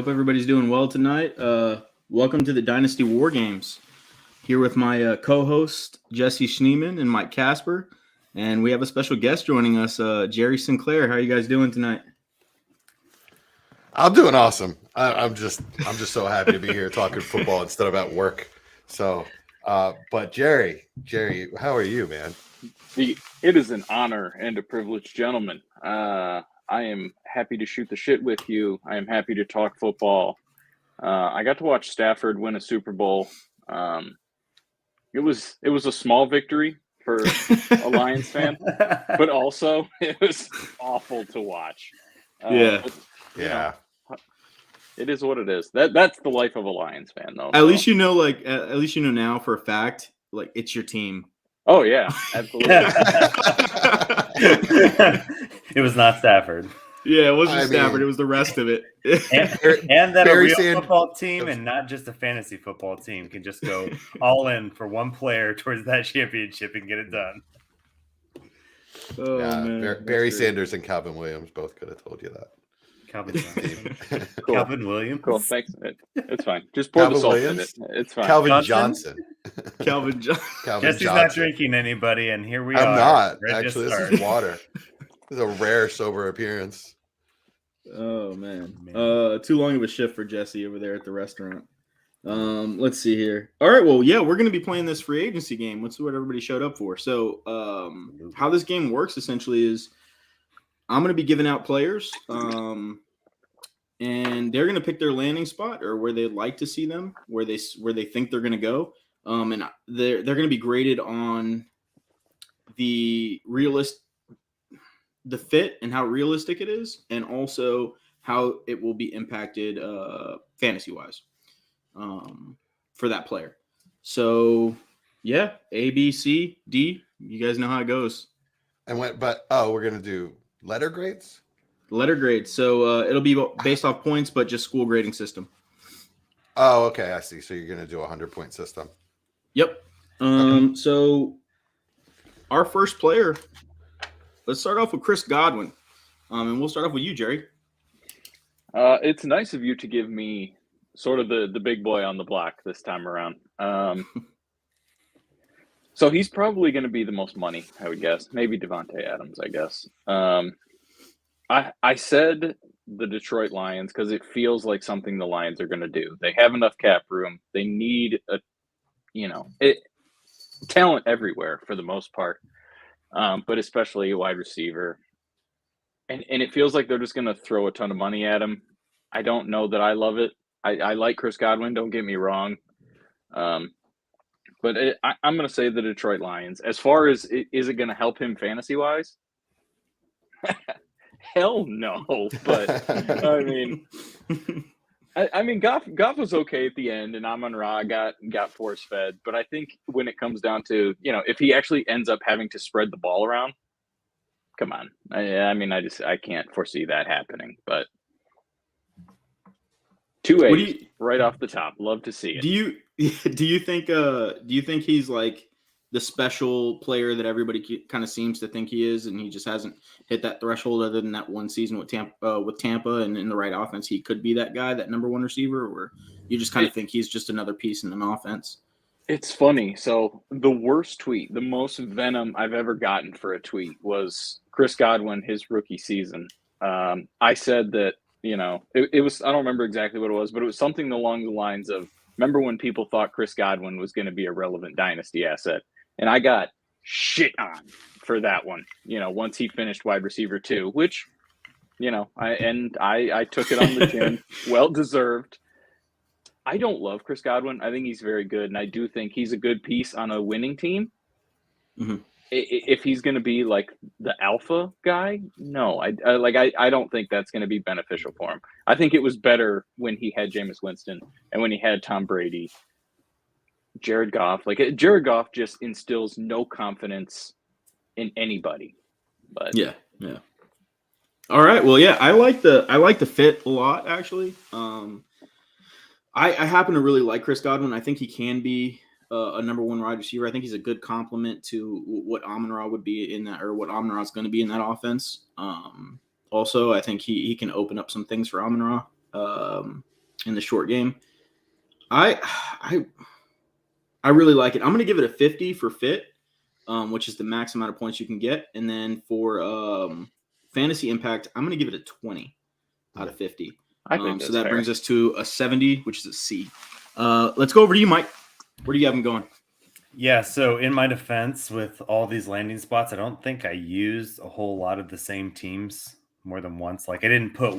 hope everybody's doing well tonight. Welcome to the Dynasty WarGames. Here with my co-host Jesse Schneeman and Mike Casper, and we have a special guest joining us, Jerry Sinclair. How are you guys doing tonight? I'm doing awesome. I'm just so happy to be here talking football instead of at work. So, but Jerry, how are you, man? It is an honor and a privilege, gentlemen. I am happy to shoot the shit with you. I am happy to talk football. I got to watch Stafford win a Super Bowl. It was a small victory for a Lions fan, but also it was awful to watch. Yeah. It is what it is. That's the life of a Lions fan, though. At least you know now for a fact, like, it's your team. Oh yeah, absolutely. It was not Stafford. Yeah, it wasn't Stafford. It was the rest of it. and that a real football team and not just a fantasy football team can just go all in for one player towards that championship and get it done. Oh, man. Barry Sanders and Calvin Williams both could have told you that. Calvin Cool. Calvin Williams. Cool, thanks. It's fine. Just pour the salt in it. It's fine. Calvin Johnson. Calvin Johnson. Jesse's not drinking anybody, and here we are. I'm not. Ready Actually, this is water. This is a rare sober appearance. Oh, man. Too long of a shift for Jesse over there at the restaurant. Let's see here. All right, well, yeah, we're going to be playing this free agency game. Let's see what everybody showed up for. So how this game works essentially is I'm going to be giving out players, and they're going to pick their landing spot or where they'd like to see them, where they think they're going to go. And they're going to be graded on the fit and how realistic it is, and also how it will be impacted fantasy wise for that player. So yeah, A, B, C, D. You guys know how it goes. And we're going to do letter grades. Letter grades. So it'll be based off points, but just school grading system. Oh, okay, I see. So you're going to do a 100-point system. Yep. Okay. So our first player. Let's start off with Chris Godwin, and we'll start off with you, Jerry. It's nice of you to give me sort of the big boy on the block this time around. So he's probably going to be the most money, I would guess. Maybe Davonte Adams, I guess. I said the Detroit Lions because it feels like something the Lions are going to do. They have enough cap room. They need talent everywhere for the most part. But especially a wide receiver. And it feels like they're just going to throw a ton of money at him. I don't know that I love it. I like Chris Godwin, don't get me wrong. But I'm going to say the Detroit Lions. As far as, is it going to help him fantasy-wise? Hell no. But, I mean, Goff was okay at the end, and Amon-Ra got force-fed. But I think when it comes down to, if he actually ends up having to spread the ball around, come on. I can't foresee that happening. But 2-8 right off the top. Love to see it. Do you think he's like the special player that everybody kind of seems to think he is, and he just hasn't hit that threshold other than that one season with Tampa, and in the right offense, he could be that guy, that number one receiver, or you just kind of think he's just another piece in an offense? It's funny. So the worst tweet, the most venom I've ever gotten for a tweet was Chris Godwin, his rookie season. I said that, it was, I don't remember exactly what it was, but it was something along the lines of, remember when people thought Chris Godwin was going to be a relevant dynasty asset? And I got shit on for that one, once he finished wide receiver 2, which, I took it on the chin. Well-deserved. I don't love Chris Godwin. I think he's very good, and I do think he's a good piece on a winning team. Mm-hmm. If he's going to be like the alpha guy, no. I don't think that's going to be beneficial for him. I think it was better when he had Jameis Winston and when he had Tom Brady. Jared Goff, Jared Goff just instills no confidence in anybody. But yeah. All right. Well, yeah, I like the fit a lot, actually. I happen to really like Chris Godwin. I think he can be a number one wide receiver. I think he's a good complement to what Amon-Ra would be in that, or what Amon-Ra is going to be in that offense. Also, I think he can open up some things for Amon-Ra. in the short game. I really like it. I'm going to give it a 50 for fit, which is the max amount of points you can get. And then for fantasy impact, I'm going to give it a 20 out of 50. I think so that fair. brings us to a 70, which is a C. Let's go over to you, Mike. Where do you have him going? Yeah, so in my defense, with all these landing spots, I don't think I used a whole lot of the same teams more than once. Like I didn't put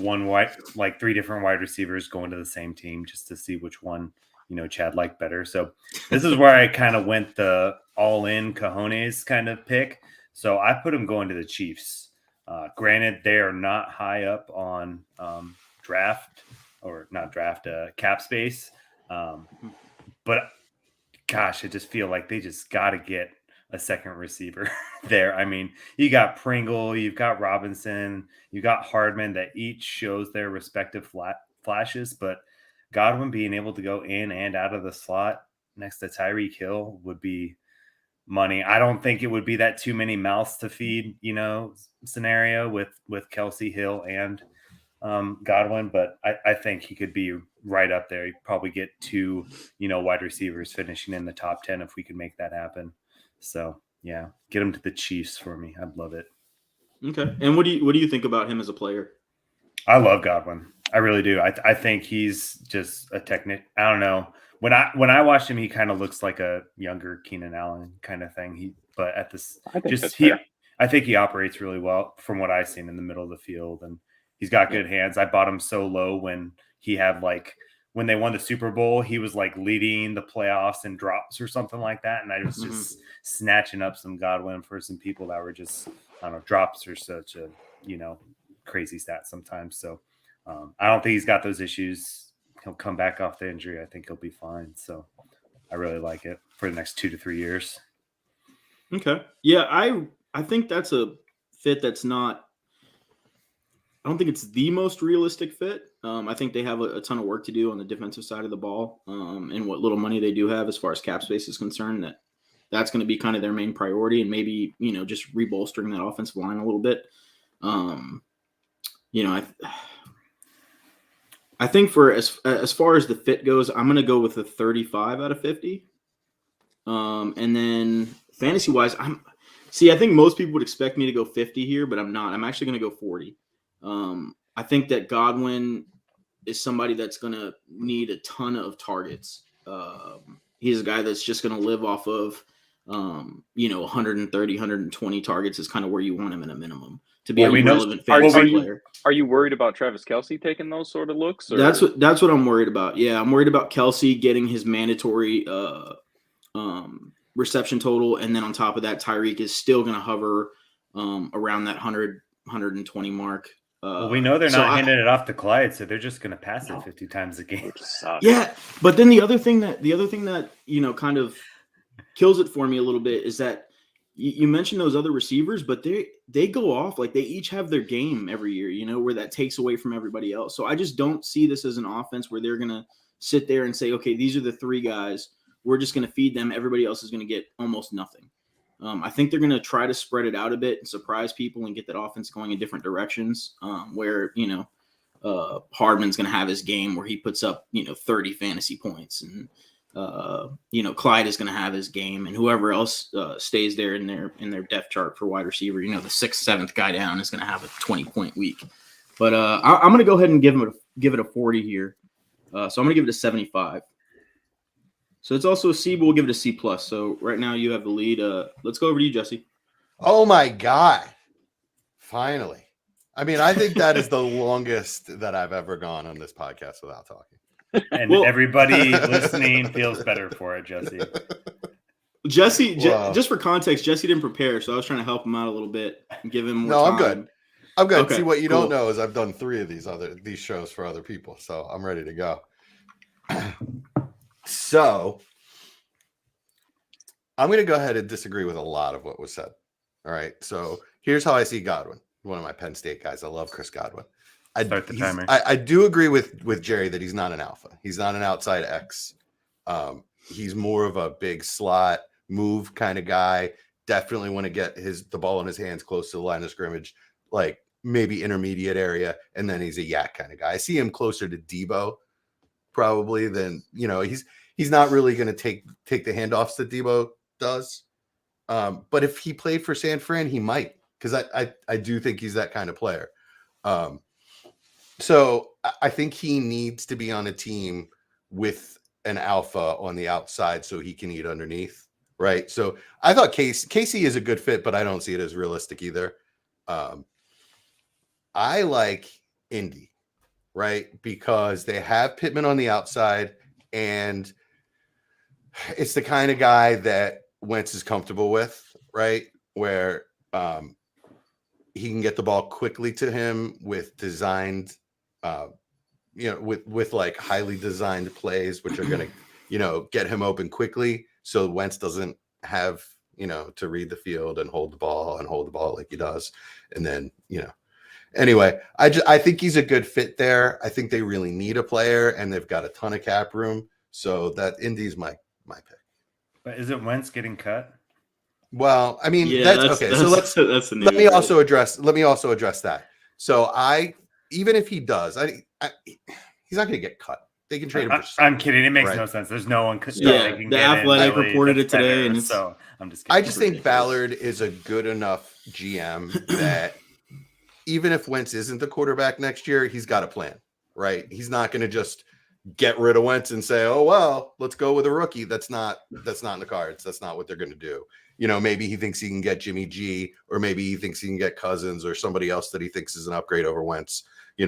three different wide receivers going to the same team just to see which one, Chad liked better. So this is where I kind of went the all-in cojones kind of pick. So I put him going to the Chiefs. Granted, they are not high up on cap space. But gosh, I just feel like they just got to get a second receiver there. I mean, you got Pringle, you've got Robinson, you got Hardman that each shows their respective flashes, but Godwin being able to go in and out of the slot next to Tyreek Hill would be money. I don't think it would be that too many mouths to feed, scenario with Kelsey, Hill, and Godwin, but I think he could be right up there. He'd probably get two, wide receivers finishing in the top 10 if we could make that happen. So yeah, get him to the Chiefs for me. I'd love it. Okay. And what do you think about him as a player? I love Godwin. I really do. I think he's just a technique. I don't know. When I watched him, he kind of looks like a younger Keenan Allen kind of thing. I think he operates really well from what I've seen in the middle of the field, and he's got good hands. I bought him so low when he had when they won the Super Bowl, he was leading the playoffs in drops or something like that. And I was just snatching up some Godwin for some people that were just, I don't know, drops are such a, crazy stat sometimes. So I don't think he's got those issues. He'll come back off the injury. I think he'll be fine. So I really like it for the next 2 to 3 years. Okay. Yeah. I think that's a fit that's not, I don't think it's the most realistic fit. I think they have a ton of work to do on the defensive side of the ball, and what little money they do have as far as cap space is concerned. That's going to be kind of their main priority, and maybe just rebolstering that offensive line a little bit. I think for as far as the fit goes, I'm going to go with a 35 out of 50. And then fantasy wise, I think most people would expect me to go 50 here, but I'm not. I'm actually going to go 40. I think that Godwin is somebody that's going to need a ton of targets. He's a guy that's just going to live off of, 130, 120 targets is kind of where you want him in a minimum to be a relevant fantasy player. Are you worried about Travis Kelce taking those sort of looks? Or? That's what I'm worried about. Yeah, I'm worried about Kelce getting his mandatory reception total, and then on top of that, Tyreek is still going to hover around that 100, 120 mark. We know they're not handing it off to Clyde, so they're just going to pass it 50 times a game. Yeah, but then the other thing that kind of kills it for me a little bit is that you mentioned those other receivers, but they go off they each have their game every year, where that takes away from everybody else. So I just don't see this as an offense where they're going to sit there and say, okay, these are the three guys. We're just going to feed them. Everybody else is going to get almost nothing. I think they're going to try to spread it out a bit and surprise people and get that offense going in different directions, where, Hardman's going to have his game where he puts up, 30 fantasy points, and, Clyde is going to have his game, and whoever else stays there in their depth chart for wide receiver, the 6th, 7th guy down is going to have a 20-point week. But I'm going to go ahead and give it a 40 here. So I'm going to give it a 75. So it's also a C, but we'll give it a C+. So right now you have the lead. Let's go over to you, Jesse. Oh, my God. Finally. I mean, I think that is the longest that I've ever gone on this podcast without talking. And everybody listening feels better for it, Jesse. Jesse, just for context, Jesse didn't prepare, so I was trying to help him out a little bit and give him more time. I'm good. I'm good. Okay, see, what you don't know is I've done 3 of these shows for other people, so I'm ready to go. So I'm going to go ahead and disagree with a lot of what was said. All right. So here's how I see Godwin, one of my Penn State guys. I love Chris Godwin. I do agree with Jerry that he's not an alpha. He's not an outside X. He's more of a big slot move kind of guy. Definitely want to get the ball in his hands close to the line of scrimmage. maybe intermediate area, and then he's a yak kind of guy. I see him closer to Debo probably than, he's not really going to take the handoffs that Debo does. But if he played for San Fran, he might, because I do think he's that kind of player. So I think he needs to be on a team with an alpha on the outside so he can eat underneath, right? So I thought Casey is a good fit, but I don't see it as realistic either. I like Indy, right? Because they have Pittman on the outside, and it's the kind of guy that Wentz is comfortable with, right? Where he can get the ball quickly to him with designed, with like highly designed plays, which are going to, get him open quickly. So Wentz doesn't have, to read the field and hold the ball like he does. And then, anyway, I think he's a good fit there. I think they really need a player, and they've got a ton of cap room. So that Indy's my pick. But is it Wentz getting cut? Well, I mean, Yeah, that's okay. So that's let me also address that. So even if he does, he's not going to get cut. They can trade him. I'm kidding. It makes no sense. There's no one. Yeah, the Athletic reported it today, and so I'm just kidding. I just think Ballard is a good enough GM that even if Wentz isn't the quarterback next year, he's got a plan, right? He's not going to just get rid of Wentz and say, "Oh well, let's go with a rookie." That's not in the cards. That's not what they're going to do. Maybe he thinks he can get Jimmy G, or maybe he thinks he can get Cousins, or somebody else that he thinks is an upgrade over Wentz.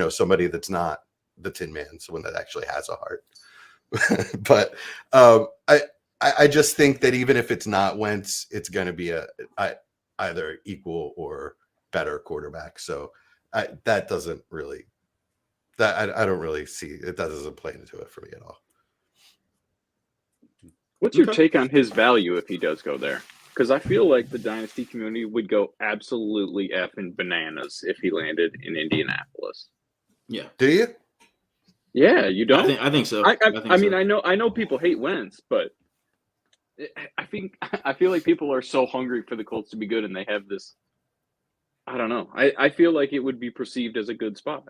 Somebody that's not the Tin Man, someone that actually has a heart. But I just think that even if it's not Wentz, it's going to be either equal or better quarterback. So that doesn't really. I don't really see it. That doesn't play into it for me at all. What's your take on his value if he does go there? Because I feel like the Dynasty community would go absolutely effing bananas if he landed in Indianapolis. Yeah. Do you? Yeah, you don't? I think so. I mean, I know people hate Wentz, but I feel like people are so hungry for the Colts to be good, and they have this. I don't know. I feel like it would be perceived as a good spot.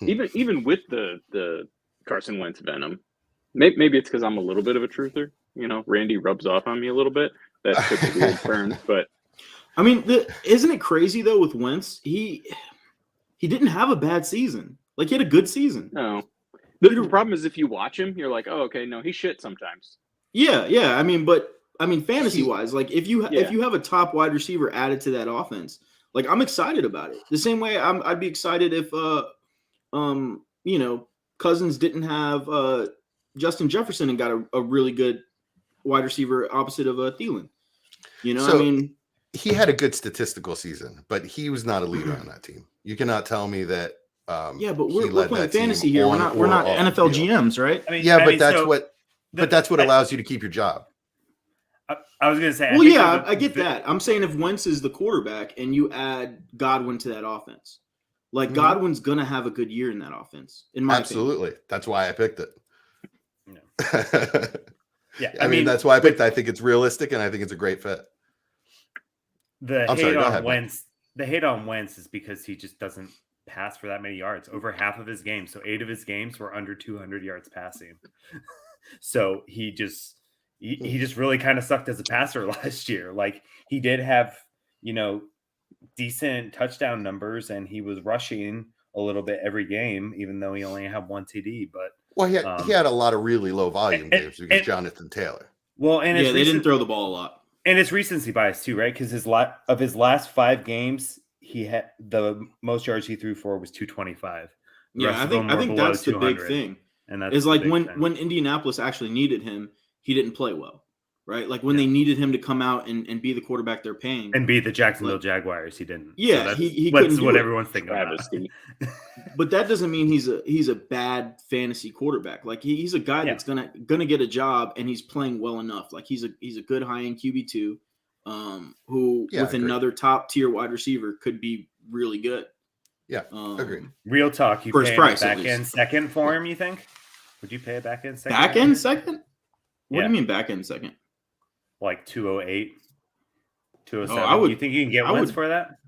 Even with the Carson Wentz venom, maybe it's because I'm a little bit of a truther. Randy rubs off on me a little bit. That's just a weird turn, but I mean, isn't it crazy though with Wentz? He didn't have a bad season. Like he had a good season. No, the problem is if you watch him, you're like, oh, okay, no, he's shit sometimes. Yeah. I mean, fantasy wise, like if you have a top wide receiver added to that offense, like I'm excited about it. The same way I'd be excited if Cousins didn't have Justin Jefferson and got a really good wide receiver opposite of Thielen. He had a good statistical season, but he was not a leader on that team. You cannot tell me that. But we're playing fantasy here. We're not NFL GMs, right? That's what allows you to keep your job. I was going to say. I get that. I'm saying if Wentz is the quarterback and you add Godwin to that offense, like Godwin's going to have a good year in that offense. In my opinion. That's why I picked it. Yeah, I mean that's why I picked it. I think it's realistic, and I think it's a great fit. The hate on Wentz is because he just doesn't pass for that many yards. Over half of his games, so 8 of his games were under 200 yards passing. So he just really kind of sucked as a passer last year. Like he did have, decent touchdown numbers, and he was rushing a little bit every game, even though he only had 1 TD. But he had a lot of really low volume games because Jonathan Taylor. Well, and they didn't throw the ball a lot, and it's recency bias too, right? Because his last 5 games, he had the most yards he threw for was 225. Yeah, I think that's the big thing. And that's like when Indianapolis actually needed him, he didn't play well, right? Like when they needed him to come out and be the quarterback they're paying and be the Jacksonville Jaguars, he didn't. Yeah, so he that's couldn't. What everyone's thinking about. But that doesn't mean he's a bad fantasy quarterback. Like he's a guy that's gonna get a job, and he's playing well enough. Like he's a good high end QB2, who with another top tier wide receiver could be really good. Yeah, agree. Real talk, you pay a back end second for him, you think? Would you pay a back end second? Back end second? What do you mean back end second? Like 208, 207. You think you can get Wentz for that?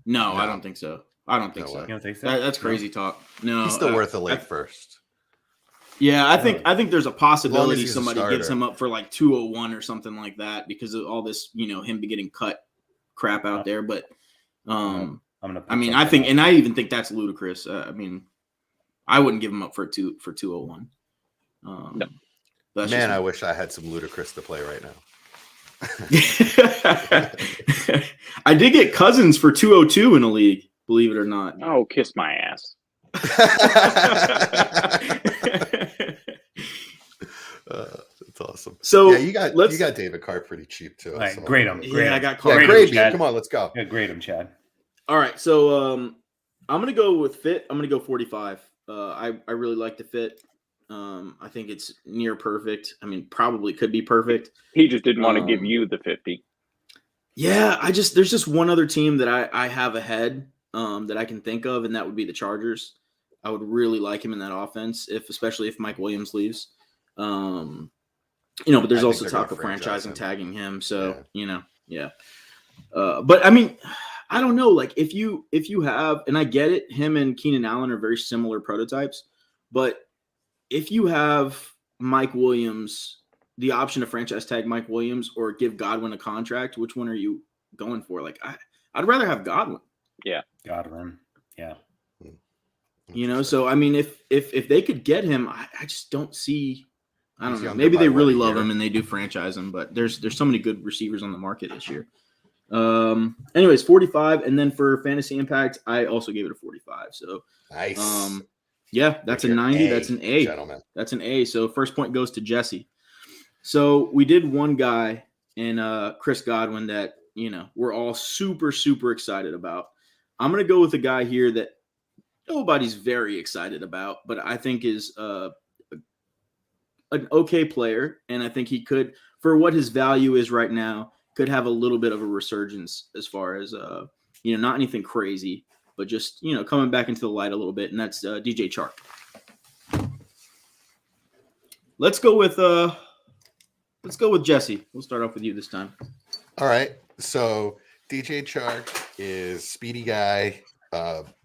No, I don't think so. I don't think No so. way. You don't think so? That's crazy talk. No, He's still worth a late first. Yeah, I think there's a possibility he's a somebody gives starter. him up for like 201 or something like that because of all this, him getting cut crap out there. But I'm gonna. I mean, I even think that's ludicrous. I mean, I wouldn't give him up for 201. No. Man, I wish I had some ludicrous to play right now. I did get Cousins for 202 in a league, believe it or not. Oh, kiss my ass. That's awesome. So yeah, you got David Carr pretty cheap too. All right, so. grade him. Yeah, I got Carr. Yeah, Grade him, grade me. Chad. Come on, let's go. Yeah, grade him, Chad. All right, so I'm gonna go with fit. I'm gonna go 45. I really like the fit. I think it's near perfect. I mean, probably could be perfect. He just didn't want to give you the 50. Yeah, there's just one other team that I have ahead that I can think of, and that would be the Chargers. I would really like him in that offense, especially if Mike Williams leaves. But there's also talk of franchising tagging him. So yeah. But I mean, I don't know. Like if you have, and I get it, him and Keenan Allen are very similar prototypes, but if you have Mike Williams, the option to franchise tag Mike Williams or give Godwin a contract, which one are you going for? Like I'd rather have Godwin. Yeah, Godwin. Yeah. So I mean, if they could get him, I just don't see. I don't know. Maybe they really love him and they do franchise him, but there's so many good receivers on the market this year. Anyways, 45, and then for fantasy impact, I also gave it a 45. So nice. Yeah, that's a 90. That's an A. Gentlemen. That's an A. So first point goes to Jesse. So we did one guy in Chris Godwin that we're all super super excited about. I'm gonna go with a guy here that nobody's very excited about, but I think is an okay player, and I think he could, for what his value is right now, could have a little bit of a resurgence as far as not anything crazy, but just coming back into the light a little bit, and that's DJ Chark. Let's go with Jesse. We'll start off with you this time. All right. So DJ Chark is speedy guy,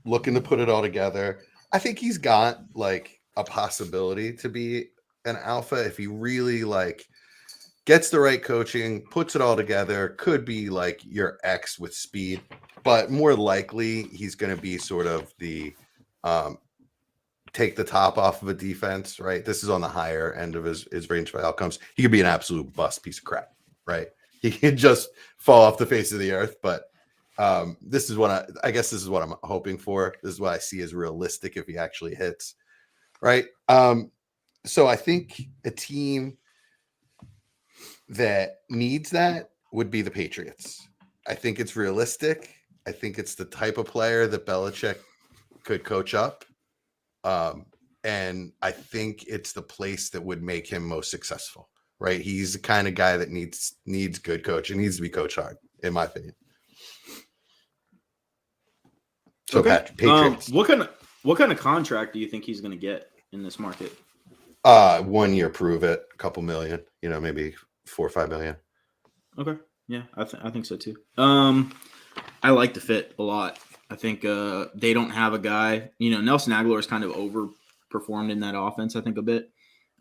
looking to put it all together. I think he's got like a possibility to be an alpha if he really gets the right coaching, puts it all together. Could be like your X with speed, but more likely he's going to be sort of the take the top off of a defense, right? This is on the higher end of his range of outcomes. He could be an absolute bust piece of crap, right? He could just fall off the face of the earth, but this is what I guess this is what I'm hoping for. This is what I see as realistic if he actually hits, right? So I think a team that needs that would be the Patriots. I think it's realistic. I think it's the type of player that Belichick could coach up. And I think it's the place that would make him most successful, right? He's the kind of guy that needs good coaching. He needs to be coached hard, in my opinion. So okay. Patriots. What kind of contract do you think he's going to get in this market? 1 year, prove it, a couple million, maybe 4 or 5 million. Okay. Yeah, I think so too. I like the fit a lot. I think they don't have a guy. Nelson Aguilar is kind of overperformed in that offense, I think, a bit.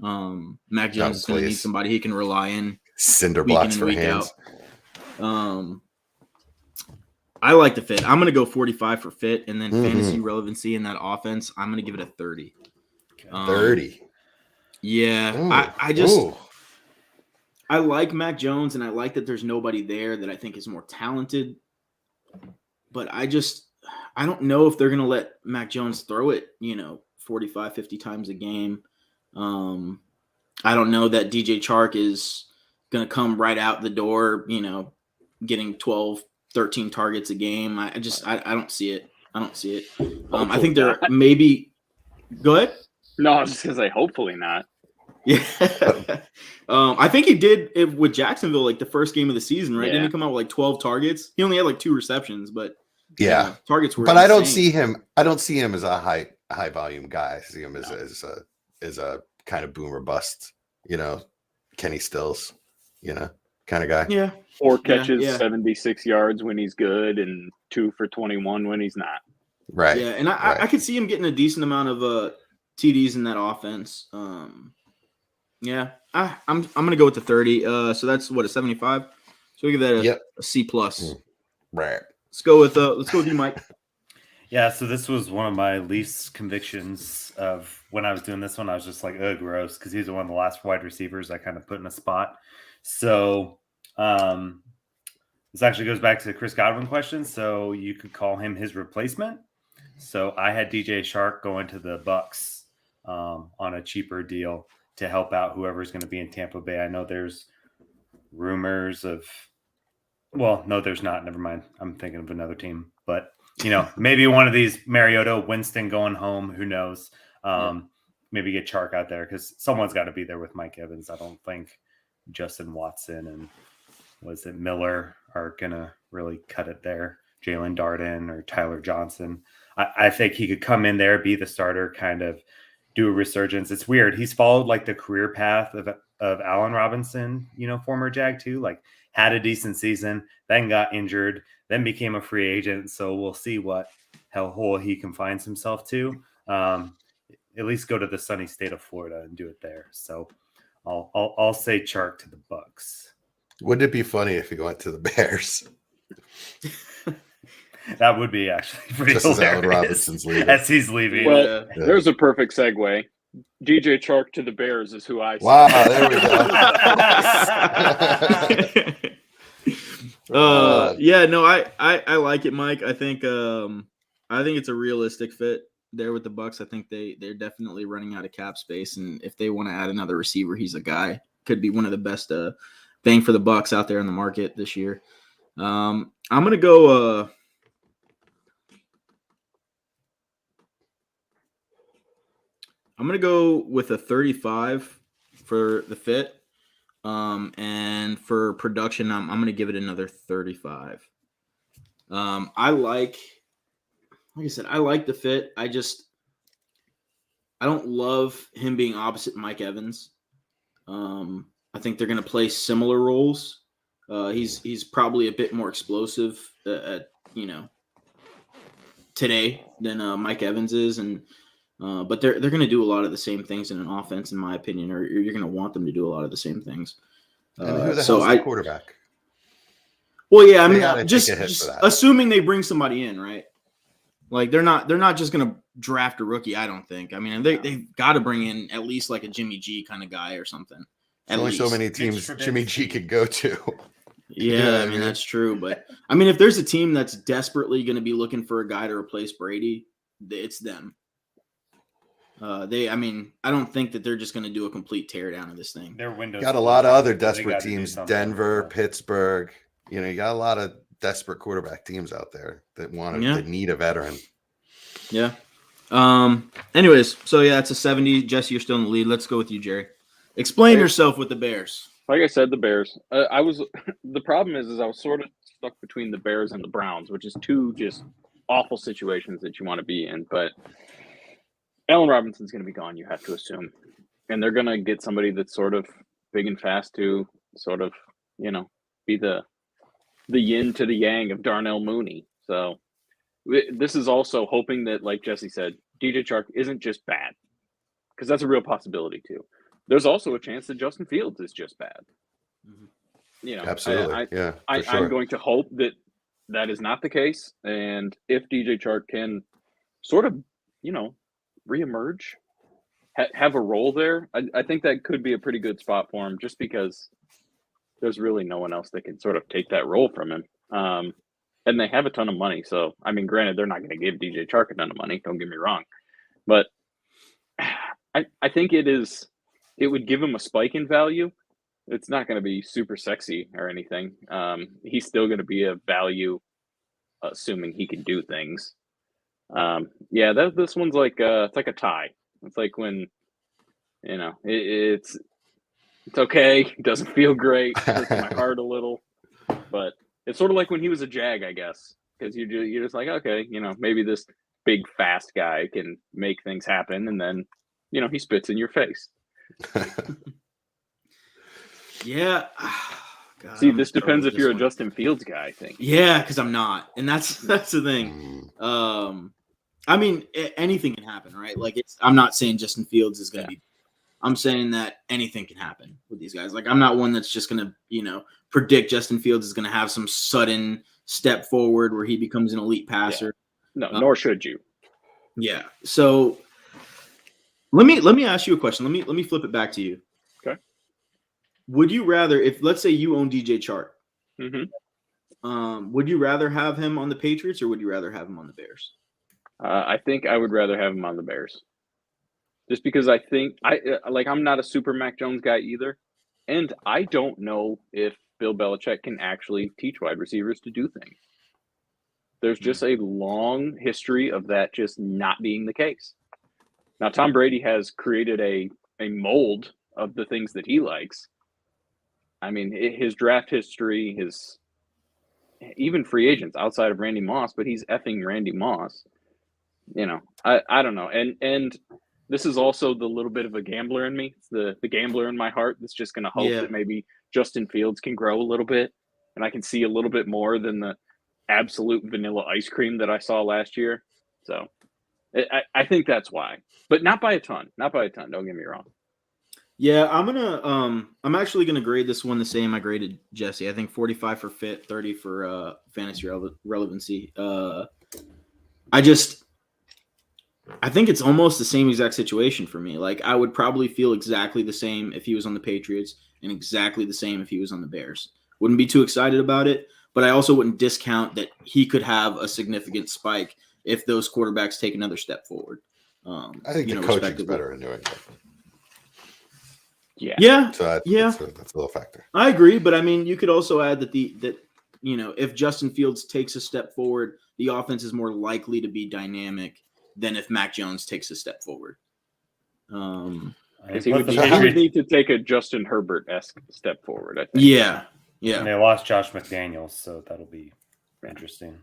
Mac Jones is going to need somebody he can rely in. Cinder blocks for hands. I like the fit. I'm going to go 45 for fit, and then fantasy relevancy in that offense, I'm going to give it a 30. 30? Yeah. Ooh. I like Mac Jones, and I like that there's nobody there that I think is more talented. But I don't know if they're going to let Mac Jones throw it, 45, 50 times a game. I don't know that DJ Chark is going to come right out the door, getting 12, 13 targets a game. I don't see it. I don't see it. I think they're maybe – go ahead. No, I was just going to say hopefully not. Yeah. I think he did it with Jacksonville, like the first game of the season, right? Yeah. Didn't he come out with 12 targets? He only had 2 receptions, but targets were But insane. I don't see him as a high volume guy. I see him as a kind of boomer bust, Kenny Stills, kind of guy. Yeah. 4 catches, yeah. 76 yards when he's good, and 2 for 21 when he's not. Right. Yeah, and I could see him getting a decent amount of TDs in that offense. Yeah, I'm gonna go with the 30. So that's what, a 75. So we give that a C plus. Right. Let's go with you, Mike. Yeah, so this was one of my least convictions of when I was doing this one. I was just like, oh, gross, because he's one of the last wide receivers I kind of put in a spot. So this actually goes back to the Chris Godwin question. So you could call him his replacement. So I had DJ Shark going to the Bucks on a cheaper deal to help out whoever's going to be in Tampa Bay. I know there's rumors of, well, no, there's not. Never mind. I'm thinking of another team, but maybe one of these Mariota, Winston going home. Who knows? Maybe get Chark out there because someone's got to be there with Mike Evans. I don't think Justin Watson and was it Miller are going to really cut it there. Jalen Darden or Tyler Johnson. I think he could come in there, be the starter, kind of do a resurgence. It's weird. He's followed like the career path of Allen Robinson, former Jag too, like had a decent season, then got injured, then became a free agent. So we'll see what hellhole he confines himself to. At least go to the sunny state of Florida and do it there. So I'll say Chark to the Bucks. Wouldn't it be funny if he went to the Bears? That would be actually pretty Just hilarious. as Allen Robinson's leaving. As he's leaving. Well, there's a perfect segue. DJ Chark to the Bears is who I see. Wow, there we go. I like it, Mike. I think it's a realistic fit there with the Bucks. I think they're definitely running out of cap space, and if they want to add another receiver, he's a guy. Could be one of the best bang for the Bucks out there in the market this year. I'm gonna go. I'm going to go with a 35 for the fit. And for production, I'm going to give it another 35. I like I said, I like the fit. I don't love him being opposite Mike Evans. I think they're going to play similar roles. He's probably a bit more explosive today than Mike Evans is. But they're going to do a lot of the same things in an offense, in my opinion, or you're going to want them to do a lot of the same things. And who the hell's the quarterback? Well, yeah, I mean, just assuming they bring somebody in, right? Like they're not just going to draft a rookie. I don't think. I mean, they've got to bring in at least like a Jimmy G kind of guy or something. Only so many teams Jimmy G could go to. Yeah, I mean that's true. But I mean, if there's a team that's desperately going to be looking for a guy to replace Brady, it's them. I don't think that they're just going to do a complete teardown of this thing. Their windows got a lot of other desperate teams, Denver, Pittsburgh. You got a lot of desperate quarterback teams out there that need a veteran. Yeah. Anyways, so yeah, it's a 70. Jesse, you're still in the lead. Let's go with you, Jerry. Explain yourself with the Bears. Like I said, the Bears. The problem is I was sort of stuck between the Bears and the Browns, which is two just awful situations that you want to be in, but Allen Robinson's going to be gone, you have to assume. And they're going to get somebody that's sort of big and fast to sort of, be the yin to the yang of Darnell Mooney. So this is also hoping that, like Jesse said, DJ Chark isn't just bad, because that's a real possibility too. There's also a chance that Justin Fields is just bad. Mm-hmm. Absolutely. I'm going to hope that is not the case. And if DJ Chark can sort of, reemerge, have a role there, I think that could be a pretty good spot for him, just because there's really no one else that can sort of take that role from him. And they have a ton of money. So, I mean, granted, they're not going to give DJ Chark a ton of money. Don't get me wrong. But I think it would give him a spike in value. It's not going to be super sexy or anything. He's still going to be a value, assuming he can do things. This one's like it's like a tie. It's like when it's okay. It doesn't feel great. It hurts my heart a little, but it's sort of like when he was a Jag, I guess, because you're just like, okay, maybe this big fast guy can make things happen, and then he spits in your face. Yeah, God, See, I'm this in trouble depends with if you're this a one. Justin Fields guy, I think. Yeah, because I'm not, and that's the thing. I mean, anything can happen, right? Like, I'm not saying Justin Fields is going to be. I'm saying that anything can happen with these guys. Like, I'm not one that's just going to, predict Justin Fields is going to have some sudden step forward where he becomes an elite passer. Yeah. No, nor should you. Yeah. So let me ask you a question. Let me flip it back to you. Okay. Would you rather, if let's say you own DJ Chark, Mm-hmm. would you rather have him on the Patriots or would you rather have him on the Bears? I think I would rather have him on the Bears. Just because I think I'm not a super Mac Jones guy either. And I don't know if Bill Belichick can actually teach wide receivers to do things. There's just a long history of that just not being the case. Now, Tom Brady has created a mold of the things that he likes. I mean, his draft history, even free agents outside of Randy Moss, but he's effing Randy Moss. I don't know. And this is also the little bit of a gambler in me. It's the gambler in my heart that's just going to hope that maybe Justin Fields can grow a little bit and I can see a little bit more than the absolute vanilla ice cream that I saw last year. So I think that's why, but not by a ton. Not by a ton. Don't get me wrong. Yeah, I'm actually gonna grade this one the same I graded Jesse. I think 45 for fit, 30 for fantasy relevancy. I think it's almost the same exact situation for me. Like, I would probably feel exactly the same if he was on the Patriots and exactly the same if he was on the Bears. Wouldn't be too excited about it, but I also wouldn't discount that he could have a significant spike if those quarterbacks take another step forward. I think the coaching's better in New England. Yeah. So that's a little factor. I agree, but I mean, you could also add that if Justin Fields takes a step forward, the offense is more likely to be dynamic than if Mac Jones takes a step forward. He would need to take a Justin Herbert-esque step forward, I think. Yeah. And they lost Josh McDaniels, so that'll be interesting.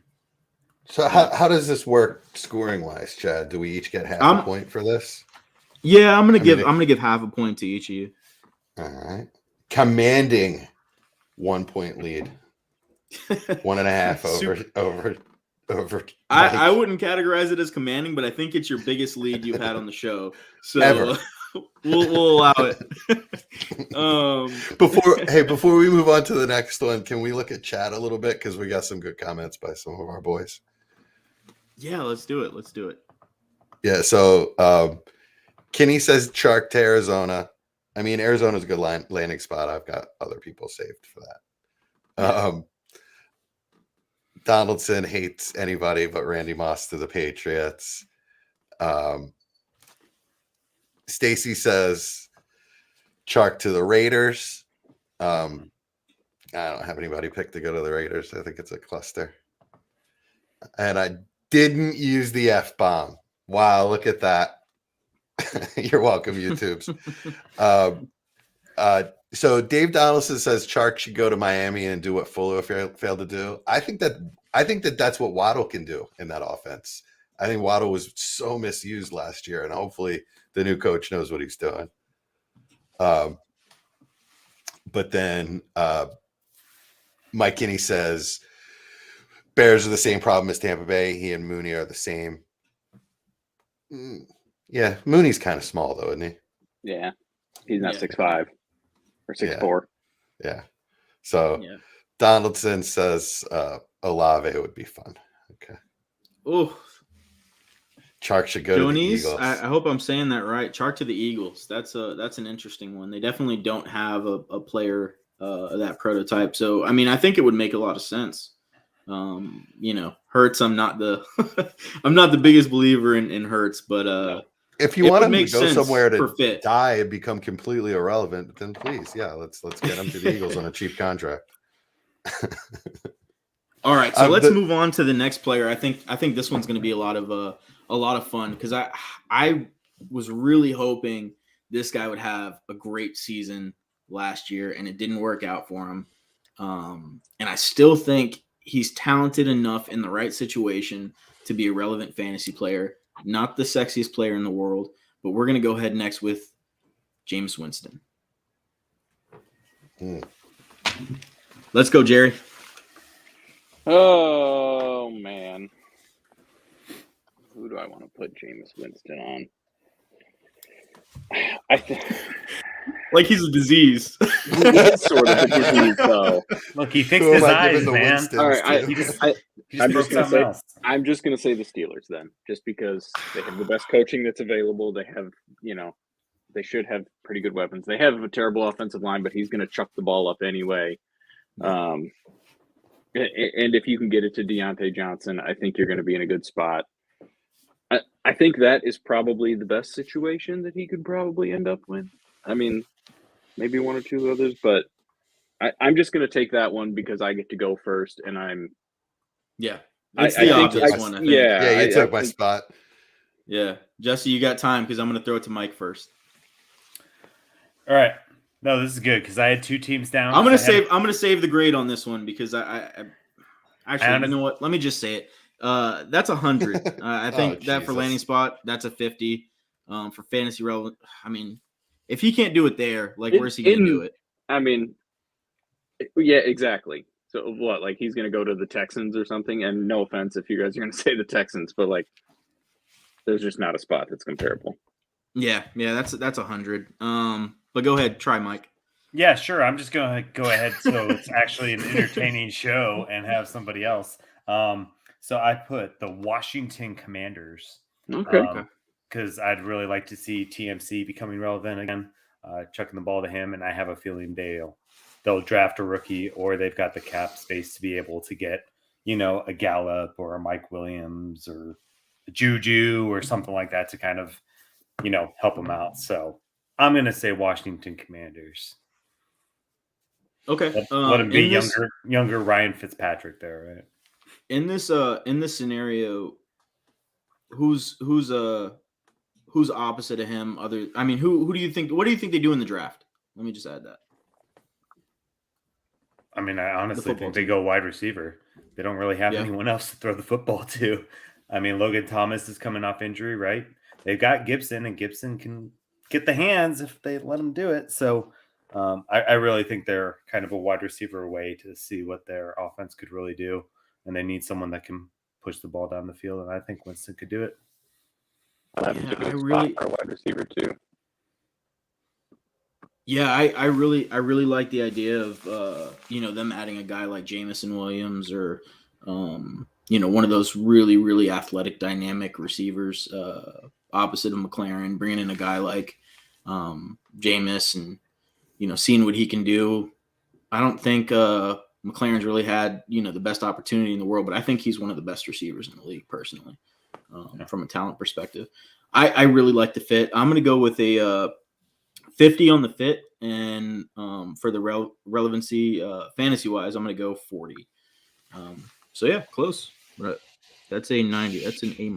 So how does this work scoring-wise, Chad? Do we each get half a point for this? Yeah, I'm gonna give half a point to each of you. All right. Commanding 1 point lead. 1.5 over. I wouldn't categorize it as commanding, but I think it's your biggest lead you've had on the show. So ever. we'll allow it. Before we move on to the next one, can we look at chat a little bit? Because we got some good comments by some of our boys. Yeah, let's do it. Yeah, so Kenny says Chark to Arizona. I mean, Arizona's a good landing spot. I've got other people saved for that. Donaldson hates anybody but Randy Moss to the Patriots. Stacy says Chark to the Raiders. I don't have anybody picked to go to the Raiders. I think it's a cluster. And I didn't use the F-bomb. Wow, look at that. You're welcome, YouTubes. So Dave Donaldson says Chark should go to Miami and do what Fuller failed to do. I think that that's what Waddle can do in that offense. I think Waddle was so misused last year, and hopefully the new coach knows what he's doing. But then Mike Kinney says Bears are the same problem as Tampa Bay. He and Mooney are the same. Yeah, Mooney's kind of small though, isn't he? Yeah, he's not 6'5" or 6'4". Yeah. So Donaldson says Olave would be fun. Okay. Oh, Chark should go to the Eagles. I hope I'm saying that right. Chark to the Eagles. That's an interesting one. They definitely don't have a player that prototype. So I mean, I think it would make a lot of sense. Hurts. I'm not the biggest believer in Hurts, but if you want him to go somewhere to fit. Die and become completely irrelevant, then please, let's get him to the Eagles on a cheap contract. All right, so let's move on to the next player. I think this one's going to be a lot of fun because I was really hoping this guy would have a great season last year, and it didn't work out for him. And I still think he's talented enough in the right situation to be a relevant fantasy player. Not the sexiest player in the world, but we're going to go ahead next with Jameis Winston. Let's go, Jerry. Oh man, who do I want to put Jameis Winston on? I think like he's a disease. He is sort of a disease, though. Look, he fixed his eyes, man. All right, I'm just gonna say the Steelers then, just because they have the best coaching that's available. They have, they should have pretty good weapons. They have a terrible offensive line, but he's going to chuck the ball up anyway. And if you can get it to Deontay Johnson, I think you're going to be in a good spot. I think that is probably the best situation that he could probably end up with. I mean, maybe one or two others, but I'm just going to take that one because I get to go first, and I'm. Yeah, it's the obvious one. I think. Yeah, you took my spot. Yeah, Jesse, you got time because I'm going to throw it to Mike first. All right. No, this is good because I had two teams down. I'm going to save the grade on this one because I actually, you know what? Let me just say it. That's 100. I think that for landing spot, that's a 50. For fantasy relevant, I mean, if he can't do it there, like where's he going to do it? I mean, yeah, exactly. So what? Like he's going to go to the Texans or something? And no offense if you guys are going to say the Texans, but like, there's just not a spot that's comparable. Yeah, that's 100. But go ahead, try Mike. Yeah, sure. I'm just going to go ahead. So it's actually an entertaining show and have somebody else. So I put the Washington Commanders. Okay. Because I'd really like to see TMC becoming relevant again, chucking the ball to him, and I have a feeling they'll draft a rookie, or they've got the cap space to be able to get, a Gallup or a Mike Williams or a Juju or something like that to kind of, help them out. So I'm going to say Washington Commanders. Okay. Let him be younger Ryan Fitzpatrick there, right? In this scenario, who's opposite of him? Who do you think? What do you think they do in the draft? Let me just add that. I mean, I honestly think they go wide receiver. They don't really have anyone else to throw the football to. I mean, Logan Thomas is coming off injury, right? They've got Gibson, and Gibson can get the hands if they let him do it. So I really think they're kind of a wide receiver away to see what their offense could really do. And they need someone that can push the ball down the field. And I think Winston could do it. I really for a wide receiver too. Yeah, I really like the idea of them adding a guy like Jamison Williams or one of those really, really athletic, dynamic receivers opposite of McLaren, bringing in a guy like Jameis and seeing what he can do. I don't think McLaren's really had the best opportunity in the world, but I think he's one of the best receivers in the league personally, from a talent perspective. I really like the fit. I'm going to go with a 50 on the fit, and for the relevancy fantasy wise, I'm going to go 40. So yeah, close. But that's a 90. That's an A-.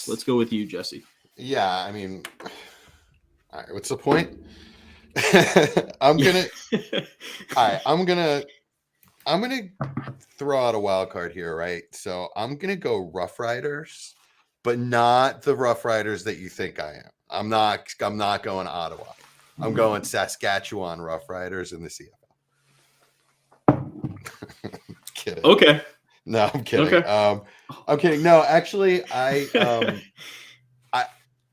Let's go with you, Jesse. Yeah, I mean, all right, what's the point? I'm gonna throw out a wild card here, right? So I'm gonna go Rough Riders, but not the Rough Riders that you think I am. I'm not going Ottawa. I'm going Saskatchewan Rough Riders in the CFL. Kidding. Okay. No, I'm kidding. Okay. I'm kidding. No, actually,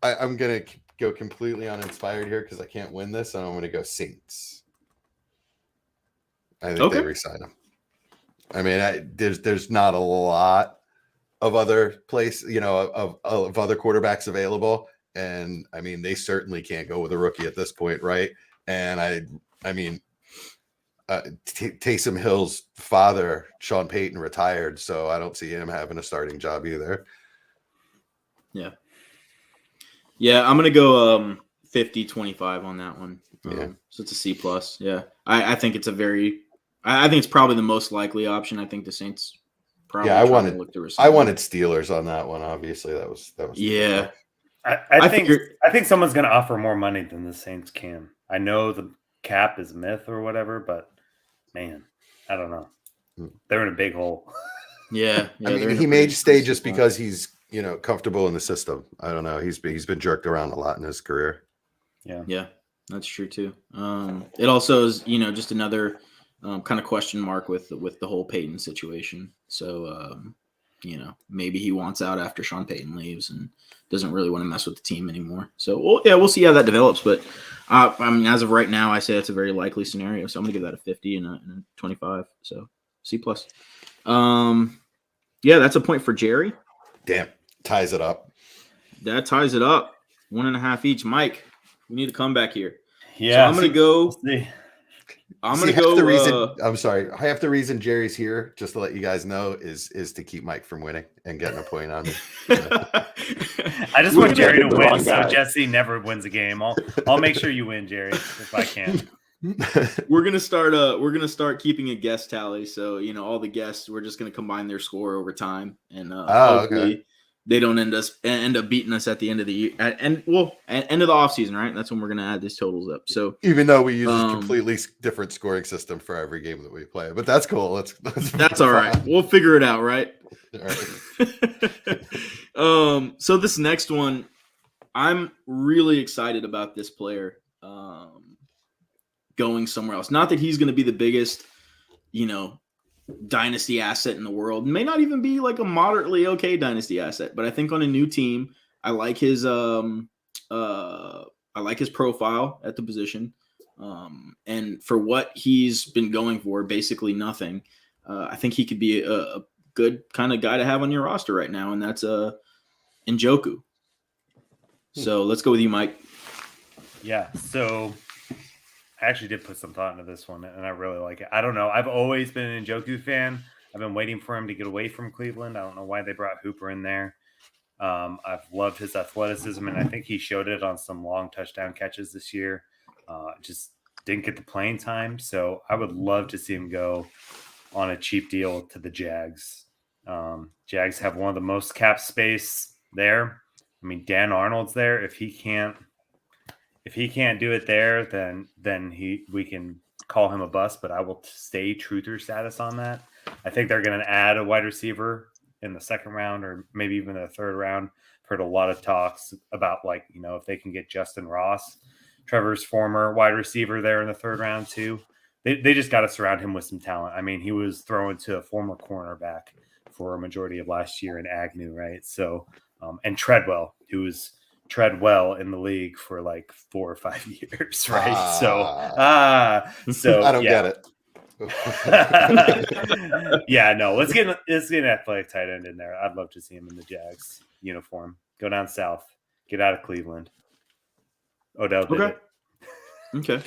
I'm gonna go completely uninspired here because I can't win this, and I'm gonna go Saints. I think they re-sign him. I mean, there's not a lot of other of other quarterbacks available, and I mean they certainly can't go with a rookie at this point, right? And I mean, Taysom Hill's father, Sean Payton, retired, so I don't see him having a starting job either. Yeah, I'm gonna go 50-25 on that one. So it's a C+. Yeah, I think it's I think it's probably the most likely option. I think the Saints probably. Yeah, I wanted Steelers on that one. Obviously, that was. Yeah, I think someone's going to offer more money than the Saints can. I know the cap is myth or whatever, but man, I don't know. They're in a big hole. Yeah, I mean, he may stay just because he's comfortable in the system. I don't know. He's been jerked around a lot in his career. Yeah, that's true too. It also is just another kind of question mark with the whole Peyton situation. So, maybe he wants out after Sean Payton leaves and doesn't really want to mess with the team anymore. So, we'll see how that develops. But, as of right now, I say it's a very likely scenario. So I'm going to give that a 50 and a 25. So C+. That's a point for Jerry. Damn, ties it up. That ties it up. 1.5 each. Mike, we need a comeback here. Yeah. So I'm going to go. Half the reason Jerry's here, just to let you guys know, is to keep Mike from winning and getting a point on me. I just want Jerry to win, so Jesse never wins a game. I'll make sure you win, Jerry, if I can. We're gonna start keeping a guest tally. So all the guests, we're just gonna combine their score over time, and hopefully they don't end up beating us at the end of the year, end of the off season, right? That's when we're gonna add these totals up. So even though we use a completely different scoring system for every game that we play, but that's cool. That's all right. We'll figure it out, right? All right. So this next one, I'm really excited about this player going somewhere else. Not that he's going to be the biggest, dynasty asset in the world. May not even be like a moderately okay dynasty asset, but I think on a new team, I like his profile at the position. And for what he's been going for, basically nothing. I think he could be a good kind of guy to have on your roster right now, and that's Njoku. So let's go with you, Mike. Yeah. So I actually did put some thought into this one, and I really like it. I don't know. I've always been an Njoku fan. I've been waiting for him to get away from Cleveland. I don't know why they brought Hooper in there. I've loved his athleticism, and I think he showed it on some long touchdown catches this year. Just didn't get the playing time. So I would love to see him go on a cheap deal to the Jags. Jags have one of the most cap space there. I mean, Dan Arnold's there. If he can't do it there, then we can call him a bust, but I will stay truther status on that. I think they're going to add a wide receiver in the second round or maybe even the third round. Heard a lot of talks about if they can get Justin Ross, Trevor's former wide receiver, there in the third round too. They just got to surround him with some talent. I mean, he was thrown to a former cornerback for a majority of last year in Agnew, right? So, and Treadwell, who was Treadwell in the league for 4 or 5 years, right? So I don't get it. Yeah, no. Let's get an athletic tight end in there. I'd love to see him in the Jags uniform. Go down south. Get out of Cleveland. Odell did it. Okay.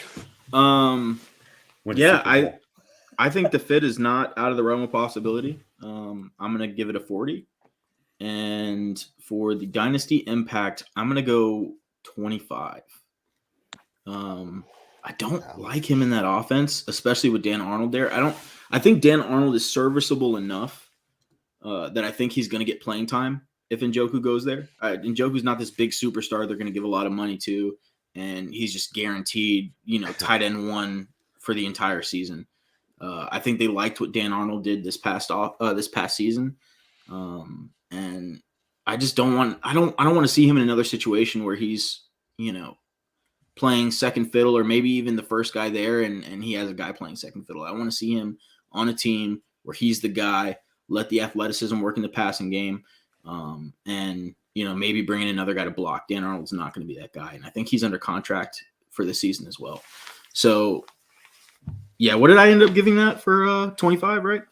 I think the fit is not out of the realm of possibility. I'm gonna give it a 40. And for the dynasty impact, I'm going to go 25. I don't like him in that offense, especially with Dan Arnold there. I think Dan Arnold is serviceable enough that I think he's going to get playing time if Njoku goes there. Njoku's not this big superstar they're going to give a lot of money to, and he's just guaranteed, tight end one for the entire season. I think they liked what Dan Arnold did this past season. And I just don't want to see him in another situation where he's, playing second fiddle or maybe even the first guy there and he has a guy playing second fiddle. I want to see him on a team where he's the guy, let the athleticism work in the passing game. And maybe bring in another guy to block. Dan Arnold's not going to be that guy. And I think he's under contract for the season as well. So yeah, what did I end up giving that for 25, right?